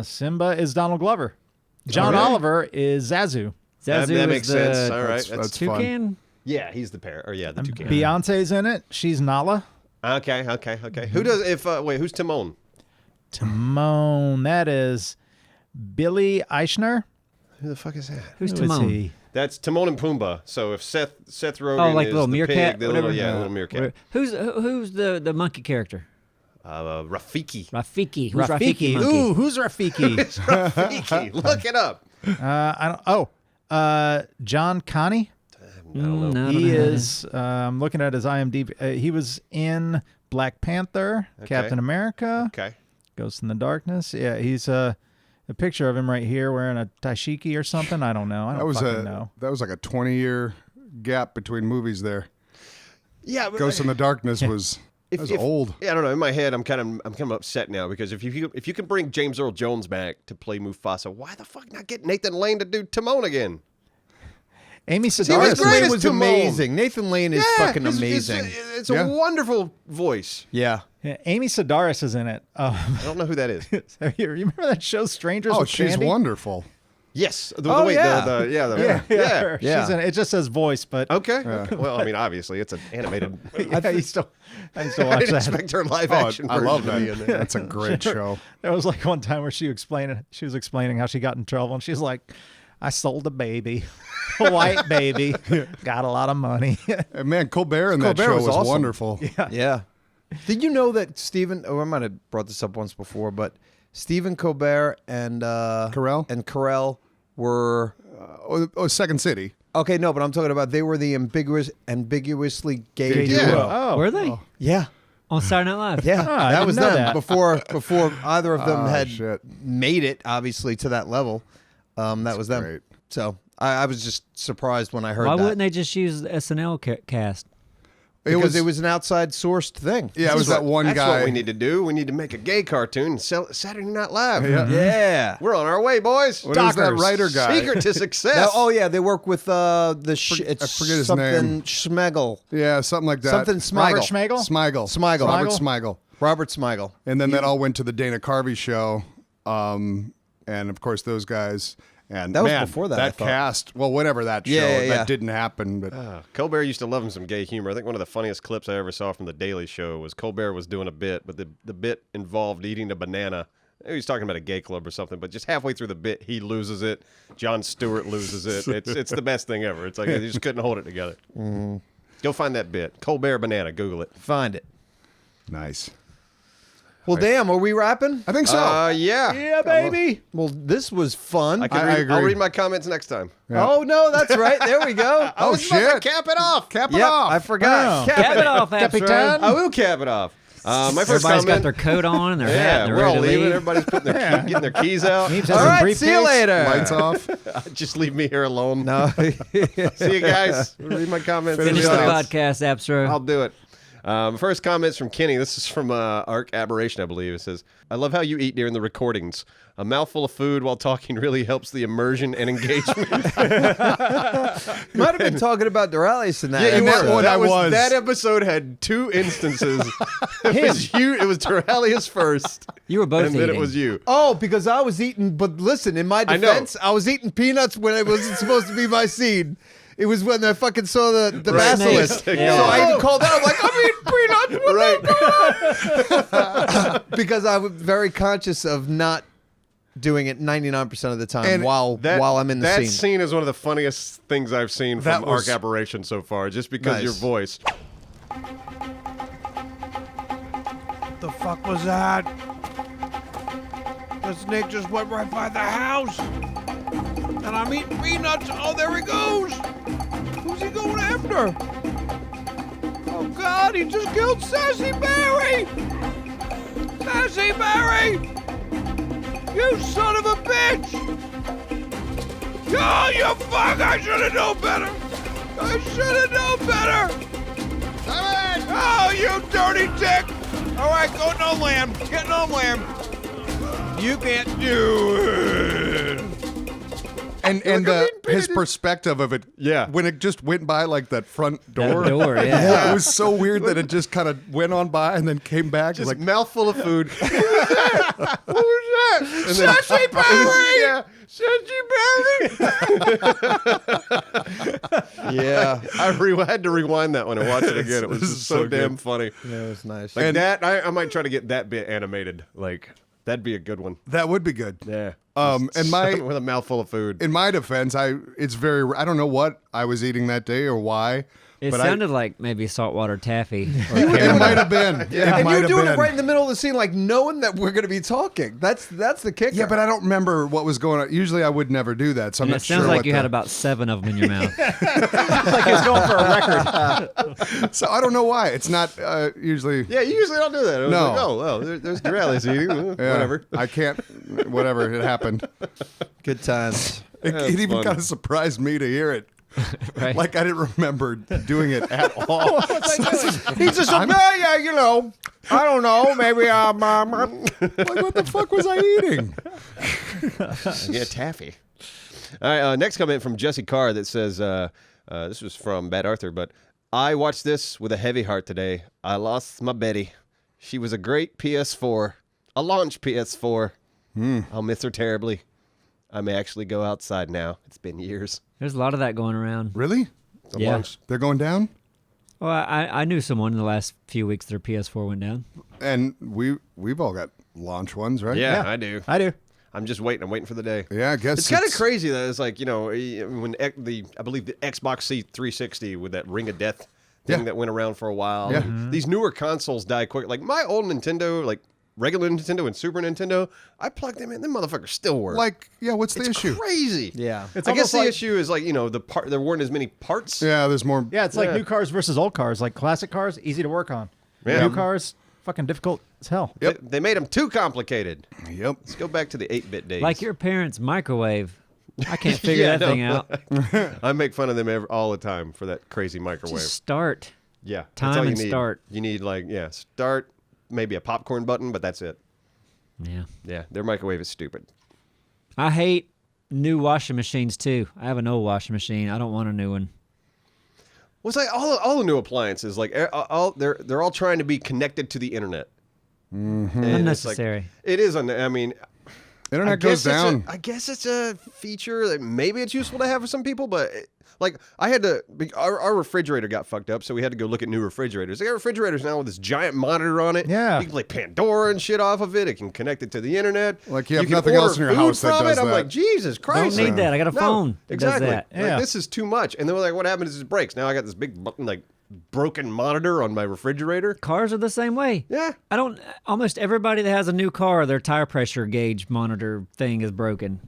Simba is Donald Glover. John really? Oliver is Zazu. That Zazu makes is the sense. All right. That's fun. toucan. Yeah, he's the pair. Or yeah, the toucan. Beyonce's in it. She's Nala. Okay. Who does? Who's Timon? Timon. That is Billy Eichner. Who the fuck is that? Who's Who is Timon? he? That's Timon and Pumbaa. So if Seth Rogen Oh, like is little the meerkat, pig, the whatever. little meerkat. Who's the monkey character? Rafiki. Rafiki. Who's Rafiki? Monkey? Ooh, who's Rafiki? Rafiki. Look it up. I don't. John Connie. I don't know. No, I don't He know who that is. I'm looking at his IMDb. He was in Black Panther, Captain America, Okay. Ghost in the Darkness. Yeah, he's a picture of him right here wearing a dashiki or something. I don't know. I don't fucking know. That was like a 20-year gap between movies there. Yeah. But, Ghost in the Darkness was old. Yeah, I don't know. In my head, I'm kind of upset now because if you can bring James Earl Jones back to play Mufasa, why the fuck not get Nathan Lane to do Timon again? Amy was Sedaris. great. Nathan Lane as was Timon. amazing. Nathan Lane is fucking amazing. It's Yeah. a wonderful voice. Yeah. Yeah, Amy Sedaris is in it. I don't know who that is. You remember that show Strangers Oh, with she's Candy? wonderful. Yes. Oh, yeah. Yeah. Yeah. She's in it. It just says voice, but Okay. Well, I mean, obviously, it's an animated. yeah, I used to I watch didn't that. expect her live Oh, action. I love version to be in that. there. That's a great show. There was like one time where she was explaining how she got in trouble, and she's like, "I sold a baby, a white baby, got a lot of money." And man, Colbert in that Colbert show was was awesome. wonderful. Yeah. Did you know that Stephen? Oh, I might have brought this up once before, but Stephen Colbert and Carell were Second City. okay. No, but I'm talking about they were the ambiguously gay Gay duo. duo. Oh, Were they Yeah, on Saturday Night Live? yeah, I that didn't was know them that. before either of them Oh, had shit. made it obviously to that level. That was them. great. So I was just surprised when I heard Why that. wouldn't they just use the SNL cast? Because it was an outside sourced thing. Yeah, it was that one That's guy. what we need to do. We need to make a gay cartoon and sell it Saturday Night Live. Yeah. Yeah. We're on our way, boys. What is that Dockers. writer guy? Secret to success. Now, oh yeah, they work with it's I forget his something name. Schmegel. Yeah, something like that. Something Robert Smigel. Schmegel. Smigel. Robert Smigel. Robert Smigel. And then that all went to the Dana Carvey show. And of course, those guys. And That was man, before that, I That thought. cast, well, whatever that show, Yeah. that didn't happen. But Colbert used to love him some gay humor. I think one of the funniest clips I ever saw from The Daily Show was Colbert was doing a bit, but the bit involved eating a banana. He was talking about a gay club or something, but just halfway through the bit, he loses it. Jon Stewart loses it. It's the best thing ever. It's like they just couldn't hold it together. Go find that bit. Colbert banana. Google it. Find it. nice. Well, damn, are we wrapping? I think so. Yeah. Yeah, baby. Well, this was fun. I I I'll agree. read my comments next time. Oh no, that's right. There we go. Oh, shit. Cap it off. Cap it Yep, off. I forgot. Oh. Cap it off, Capitan. Abstract. I will cap it off. My first Everybody's got comment. their coat on and their hat. Yeah, And they're we're all ready to leaving. leave. Everybody's putting their getting their keys out. Neebs has All a right, briefcase. see you later. Lights off. Just leave me here alone. No. See you guys. Read my comments. Finish the Comments. podcast, Abstro. I'll do it. First comments from Kenny. This is from Arc Aberration, I believe. It says, I love how you eat during the recordings. A mouthful of food while talking really helps the immersion and engagement. Might have been talking about Doralis in that. Yeah, you that were. one I was. That episode had 2 instances. It was Duralius first, You were both and then eating. it was you. Oh, because I was eating. But listen, in my I know. defense, I was eating peanuts when it wasn't supposed to be my scene. It was when I fucking saw the Right. basilisk. Snake. So I even called out. I'm like, I'm eating peanuts. Right. Because I was very conscious of not doing it 99% of the time And while I'm in the that scene. scene is one of the funniest things I've seen That from was- Arc Aberration so far, just because Nice. your voice. The fuck was that? The snake just went right by the house. And I'm eating peanuts. Oh, there he goes. Who's he going after? Oh, God, he just killed Sassy Barry. Sassy Barry. You son of a bitch. Oh, you fuck. I should have known better. I should have known better. Oh, you dirty dick. All right, go no lamb. Get no lamb. You can't do it. And his perspective of it, Yeah. when it just went by like that front That door. door, yeah. Yeah, it was so weird that it just kind of went on by and then came back. Just Like, mouthful of food. What was that? And then- Sassy Barry! Yeah. Yeah. I had to rewind that one and watch it again. It was This just is so so damn good. funny. That was nice. Like And- that, I might try to get that bit animated. Like, that'd be a good one. that would be good. Yeah. And my with a mouthful of food. in my defense, I don't know what I was eating that day or why. It but sounded like maybe saltwater taffy. Or it might have been. It and might you're have doing been. it right in the middle of the scene, like knowing that we're going to be talking. That's the kicker. Yeah, but I don't remember what was going on. Usually, I would never do that, so I'm And not it sounds sure. like what you the- had about 7 of them in your mouth. Like he's going for a record. So I don't know why. It's not usually. Yeah, you usually don't do that. It was No. like, oh, well, there's Duralius eating. Yeah, Whatever. I can't. Whatever. It happened. good times. That's It even fun. kind of surprised me to hear it. Right? Like I didn't remember doing it at all. He's just yeah, you know. I don't know. Maybe Like what the fuck was I eating? Yeah, taffy. All right, next comment from Jesse Carr that says, this was from Bad Arthur, but I watched this with a heavy heart today. I lost my Betty. She was a great PS4, a launch PS4. I'll miss her terribly. I may actually go outside now. It's been years. There's a lot of that going around. Really? It's a Yeah. launch. They're going down? Well, I knew someone in the last few weeks their PS4 went down. And we've all got launch ones, right? Yeah, I do. I do. I'm just waiting. I'm waiting for the day. Yeah, I guess It's kind of crazy that it's like, you know, when I believe the Xbox C360 with that Ring of Death thing Yeah. that went around for a while. Yeah. And these newer consoles die quick. Like my old Nintendo, like regular Nintendo and Super Nintendo, I plugged them in. Them motherfuckers still work. Like, yeah, what's the it's issue? crazy. Yeah. It's I guess almost the like- issue is like, you know, there weren't as many parts. Yeah, there's more. Yeah, it's like Yeah. new cars versus old cars. Like classic cars, easy to work on. Yeah. New cars, fucking difficult as hell. They made them too complicated. Yep. Let's go back to the 8-bit days. Like your parents' microwave. I can't figure Yeah, that thing out. I make fun of them all the time for that crazy microwave. Just start. Yeah. that's Time all you and need. start. You need start, maybe a popcorn button, but that's it. Yeah. Yeah, their microwave is stupid. I hate new washing machines too. I have an old washing machine. I don't want a new one. Well, it's like all the new appliances, like they're all trying to be connected to the internet. Mm-hmm. Unnecessary. It is. I mean, Internet I goes guess it's down. I guess it's a feature that maybe it's useful to have for some people, but like I had to. Our refrigerator got fucked up, so we had to go look at new refrigerators. They got refrigerators now with this giant monitor on it. Yeah. You can play Pandora and shit off of it. It can connect it to the internet. Like you have can nothing else in order your food house that from does it. I'm that. like, Jesus Christ! Don't need that. I got a phone that does Exactly. that. Like, Yeah. this is too much. And then we're like, what happens is it breaks. Now I got this big like broken monitor on my refrigerator. Cars are the same way. Yeah. Almost everybody that has a new car, their tire pressure gauge monitor thing is broken.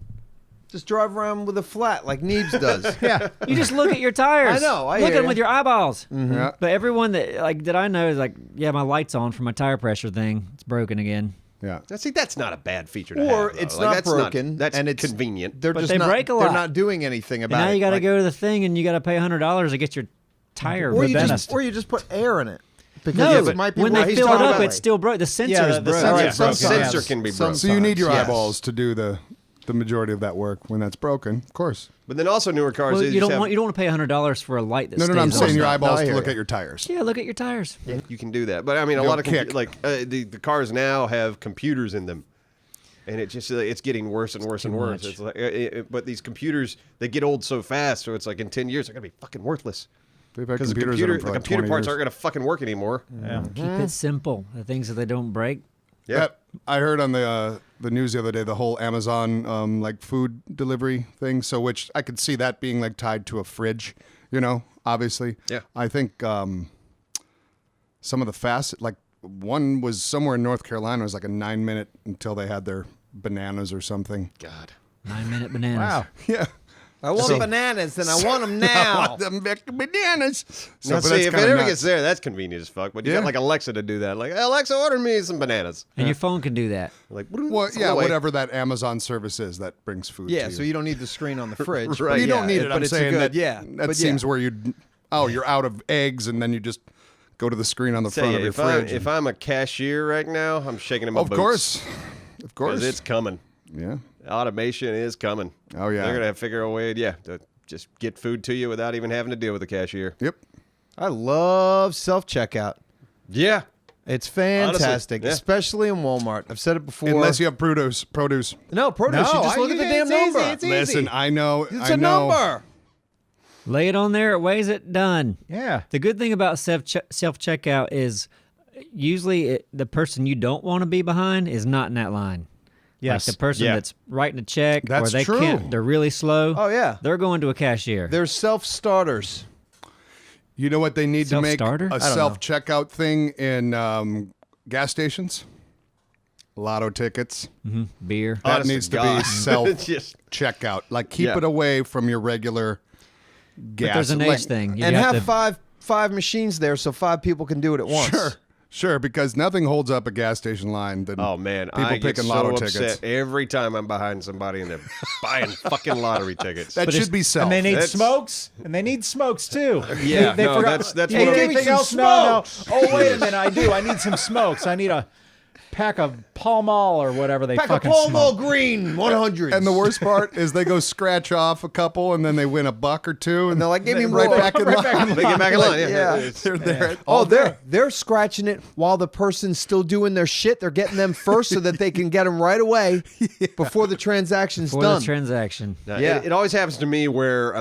Just drive around with a flat like Neebs does. Yeah. You just look at your tires. I know, I look at hear them ya. with your eyeballs. Yeah. But everyone that I know is like, yeah, my light's on for my tire pressure thing. It's broken again. Yeah. Now, see, that's not a bad feature to Or have. though. it's Like, not that's broken, That's and it's convenient. They're But just they not, break a They're lot. not doing anything about And now it. you got to Like- go to the thing and you got to pay $100 to get your tire. or reversed. you just put air in it. Because No, it might be when why they he's fill it talking up, about it's still broke. The sensor Yeah, is the broke. sensor Yeah, is broken. sensor Yes. can be broken. So you need your Yes. eyeballs to do the majority of that work when that's broken. Of course. But then also newer cars. Well, they you just don't have- want to pay $100 for a light that No, stays I'm on. saying your not. eyeballs No, I to hear look you. at your tires. Yeah, look at your tires. You can do that, but I mean, a Go lot of kick. the cars now have computers in them, and it's getting worse and worse and Too worse. much. It's like, but these computers they get old so fast, so it's like in 10 years they're gonna be fucking worthless They've had because the computers in computer them for the like computer 20 parts years. aren't gonna fucking work anymore. Yeah. Keep it simple. The things that they don't break. Yeah. Yep. I heard on the news the other day the whole Amazon like food delivery thing. So which I could see that being like tied to a fridge, obviously. Yeah. I think some of the fast like one was somewhere in North Carolina. It was like a 9-minute until they had their bananas or something. God. 9-minute bananas. Wow. Yeah. I want bananas and I want them I now. want them bananas. So, Now, but see, that's if it kinda ever nuts. gets there, that's convenient as fuck. But you Yeah. got like Alexa to do that. Like, hey, Alexa, order me some bananas. And your phone can do that. Like, Well, it's on yeah, the way. whatever that Amazon service is that brings food Yeah, to you. so you don't need the screen on the fridge. Right. but You yeah, don't need it. But I'm it's saying a good, that, yeah. that but seems yeah. where you're out of eggs, and then you just go to the screen on the Tell front you, of your if fridge. if I'm a cashier right now, I'm shaking in my of boots. course, of course, 'Cause it's coming. yeah. Automation is coming. Oh, yeah. They're gonna have to figure a way, to just get food to you without even having to deal with the cashier. Yep. I love self-checkout. Yeah. It's fantastic, yeah. especially in Walmart. I've said it before. Unless you have produce. No, produce. you just look at the damn number. Listen, I know. It's I a know. number. Lay it on there. It weighs it. Done. Yeah. The good thing about self-checkout is usually the person you don't want to be behind is not in that line. Yes. Like the person Yeah. that's writing a check That's or they true. can't, they're really slow. Oh, yeah. They're going to a cashier. They're self-starters. You know what they need to make Self-starter? I a don't know. self-checkout thing in gas stations? Lotto tickets. Beer. That Honest needs to to God. be Just- self-checkout. Like keep Yeah. it away from your regular gas. But there's an like, age thing. You And have to, five machines there so 5 people can do it at once. Sure, because nothing holds up a gas station line than Oh man, people I get picking so lotto upset tickets. every time I'm behind somebody and they're buying fucking lottery tickets. That should be self. And they need That's- smokes, and they need smokes too. Yeah, they no, forgot. that's Hey, one of anything some else? No. smokes. Oh, wait a minute, I do. I need some smokes. I need a pack of Pall Mall or whatever they Pack of fucking Pall Mall smoke. Green 100. And the worst part is they go scratch off a couple and then they win $1 or $2 and they're like, give me right more. back in line. They get back in line. Yeah. It's- They're there. Oh, they're scratching it while the person's still doing their shit. They're getting them first so that they can get them right away before the transaction's for done. the transaction. No, Yeah. it always happens to me where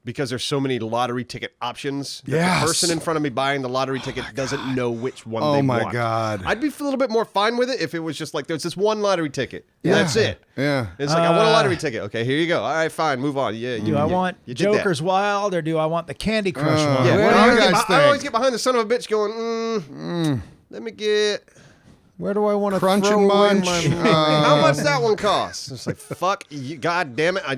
because there's so many lottery ticket options, that Yes. the person in front of me buying the lottery ticket doesn't know which one Oh they my want. God. I'd be a little bit more fine with it if it was just like there's this one lottery ticket. Yeah. That's it. Yeah. It's like I want a lottery ticket. Okay, here you go. All right, fine, move on. Yeah. Do I want you did that. Joker's Wild or do I want the Candy Crush one? Yeah, Where well, do I, you always get, guys I always think? get behind the son of a bitch going, let me get. Where do I want to Crunch throw and away munch. my How much that one cost? It's like, fuck, you, God damn it. I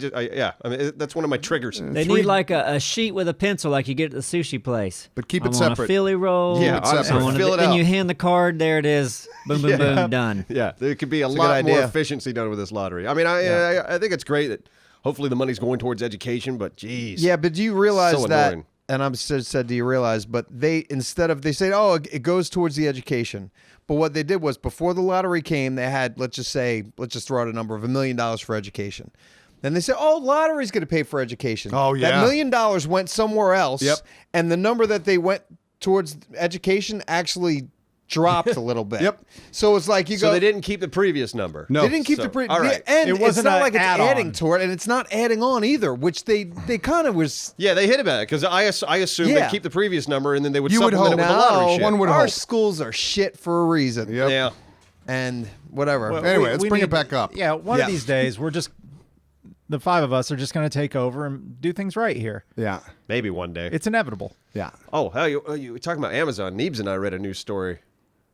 mean, that's one of my triggers. They need like a sheet with a pencil like you get at the sushi place. But keep I it want separate. a Philly roll. Yeah, it honestly, separate. I want fill it then out. you hand the card. There it is. Boom, boom, boom. Done. Yeah, there could be a a lot good more idea. efficiency done with this lottery. I mean, I think it's great that hopefully the money's going towards education, but geez. Yeah, but do you realize So that? annoying. And I'm said, do you realize? But they say, oh, it goes towards the education. But what they did was before the lottery came, they had let's just throw out a number of $1 million for education. Then they said, oh, lottery's going to pay for education. Oh, yeah. That $1 million went somewhere else. Yep. And the number that they went towards education actually dropped a little bit. Yep. So it's like you So go. they didn't keep the previous number. No. They didn't keep So, the all right. and It it's wasn't not an like it's add-on. adding to it, and it's not adding on either, which they kind of was. Yeah, they hit about it because I assume Yeah. they'd keep the previous number and then they would You would supplement it hope. with the lottery No, shit. One would our hope. schools are shit for a reason. Yep. Yeah. And whatever. Well, Anyway, let's bring it need- back up. Yeah, one Yeah. of these days the 5 of us are just going to take over and do things right here. Yeah. Maybe one day. It's inevitable. Yeah. Oh, hell, you were talking about Amazon. Neebs and I read a news story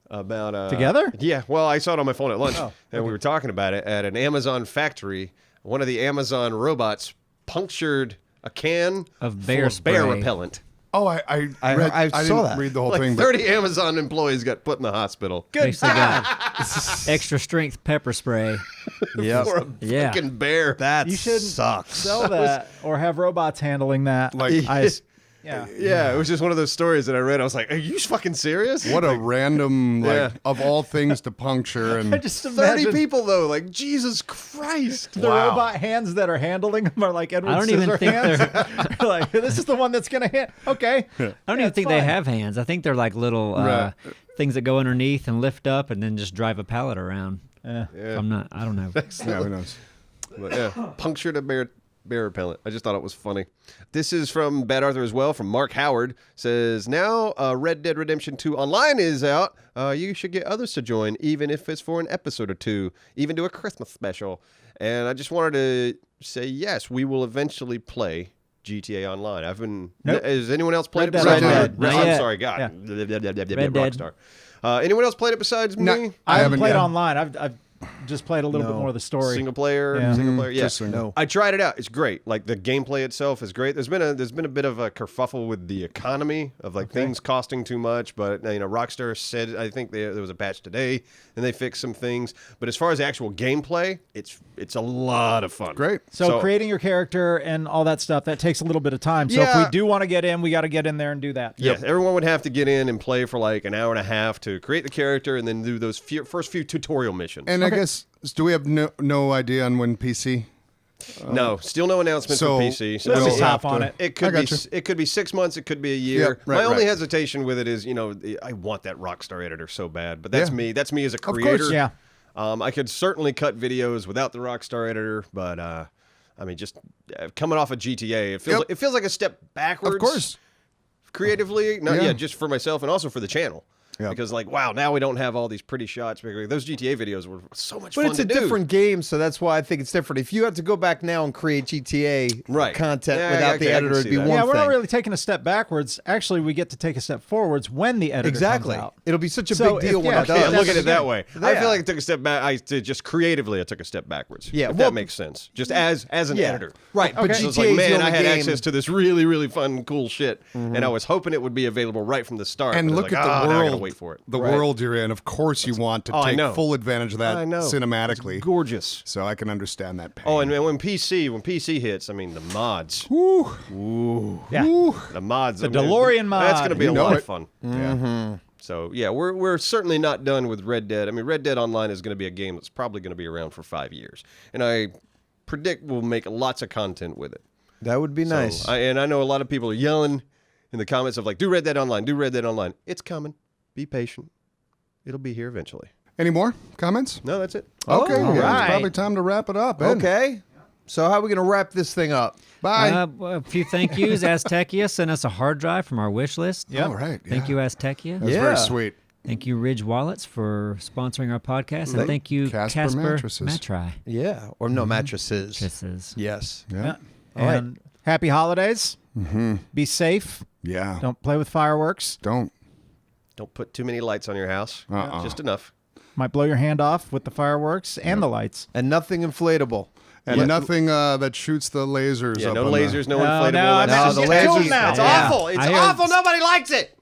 about... Together? Yeah, well, I saw it on my phone at lunch, and we were talking about it at an Amazon factory. one of the Amazon robots punctured a can Of bear full of bear spray. repellent. Oh, I I didn't saw that. read the whole Like thing. 30 Amazon employees got put in the hospital. Basically got extra strength pepper spray. Yep. For a Yeah. fucking bear. That You shouldn't sucks. sell that or have robots handling that. Like- Yeah, it was just one of those stories that I read. I was like, are you fucking serious? What a random, like, Yeah. of all things to puncture. And I just 30 imagine people, though. Like, Jesus Christ. the Wow. robot hands that are handling them are like Edward I don't even think Scissorhands. Like, this is the one that's going to hit. Okay. I don't even think they have hands. I think they're like little Right. things that go underneath and lift up and then just drive a pallet around. Yeah. If I'm not. I don't know. yeah, who knows? But yeah, punctured a bear repellent. I just thought it was funny. This is from Bad Arthur as well, from Mark Howard. Says, now Red Dead Redemption 2 Online is out. You should get others to join, even if it's for an episode or two, even do a Christmas special. And I just wanted to say, yes, we will eventually play GTA Online. I've been... Nope. Has anyone else played Red it Dead besides Online. me? Not I'm yet. sorry, God. Red Dead. Rockstar. Anyone else played it besides me? No. I haven't played yet. online. I've just played a little bit more of the story. Single player, Yeah. single player. Yeah, Just single. I tried it out. It's great. Like the gameplay itself is great. There's been a bit of a kerfuffle with the economy of like things costing too much. But Rockstar said I think there was a patch today and they fixed some things. But as far as actual gameplay, it's a lot of fun. Great. So creating your character and all that stuff, that takes a little bit of time. So if Yeah. we do want to get in, we got to get in there and do that. Yes, everyone would have to get in and play for like an hour and a half to create the character and then do those first few tutorial missions. And I guess, do we have no idea on when PC? No, still no announcement so for PC. Let's We'll just hop have on to- it. It could I be gotcha. it could be 6 months. It could be a year. Yep, right, My only right. hesitation with it is, I want that Rockstar editor so bad, but that's Yeah. me. That's me as a course. creator. Yeah. I could certainly cut videos without the Rockstar editor, but just coming off of GTA, it feels like a step backwards. Of course. Creatively, Yeah. just for myself and also for the channel. Yeah. Because wow, now we don't have all these pretty shots. Those GTA videos were so much But fun it's to a do. different game, so that's why I think it's different. If you had to go back now and create GTA Right. content Yeah, without I the can editor, it'd see be that. one Yeah, thing. we're not really taking a step backwards. Actually, we get to take a step forwards when the editor Exactly. comes out. It'll be such a So big if- deal when yeah, it yeah, Yeah, does. look at that's it that good. way. Yeah. I feel like I took a step back. I just creatively, I took a step backwards. Yeah, if well, that makes sense. Just as an yeah. editor, Right, but So it's GTA like, is the man, I only had game- access to this really, really fun, cool shit, and I was hoping it would be available right from the start. And but look it's like, at the now I gotta world. wait for it. The Right. world you're in. Of course, you want to I take know. full advantage of that I know. cinematically. Gorgeous. So I can understand that pain. Oh, and when PC hits, I mean the mods. Woo. Yeah. The mods. The DeLorean mod. That's going to be You a know lot it. of fun. Yeah. So yeah, we're certainly not done with Red Dead. I mean, Red Dead Online is going to be a game that's probably going to be around for 5 years, and I predict we'll make lots of content with it. That would be So, nice. I know a lot of people are yelling in the comments of like, "Do Red Dead Online, do Red Dead Online." It's coming. Be patient. It'll be here eventually. Any more comments? No, that's it. Okay. all yeah, right. It's probably time to wrap it up. Ben. Okay. So how are we going to wrap this thing up? Bye. A few thank yous. Aztecia sent us a hard drive from our wish list. Yep. All right. Thank yeah. you, Aztecia. That's Yeah. very sweet. Thank you, Ridge Wallets, for sponsoring our podcast. And thank you, Casper Casper Mattresses. Matri. Yeah. Or no, mattresses. Mattresses. Yes. Yeah. And happy holidays. Be safe. Yeah. Don't play with fireworks. Don't. Don't put too many lights on your house. Just enough. Might blow your hand off with the fireworks and the lights. And nothing inflatable. And nothing that shoots the lasers. Yeah, up no on the- lasers, no No, inflatable. no, that's that's just the it's lasers- now. It's Yeah. awful. It's I hear- awful. Nobody likes it.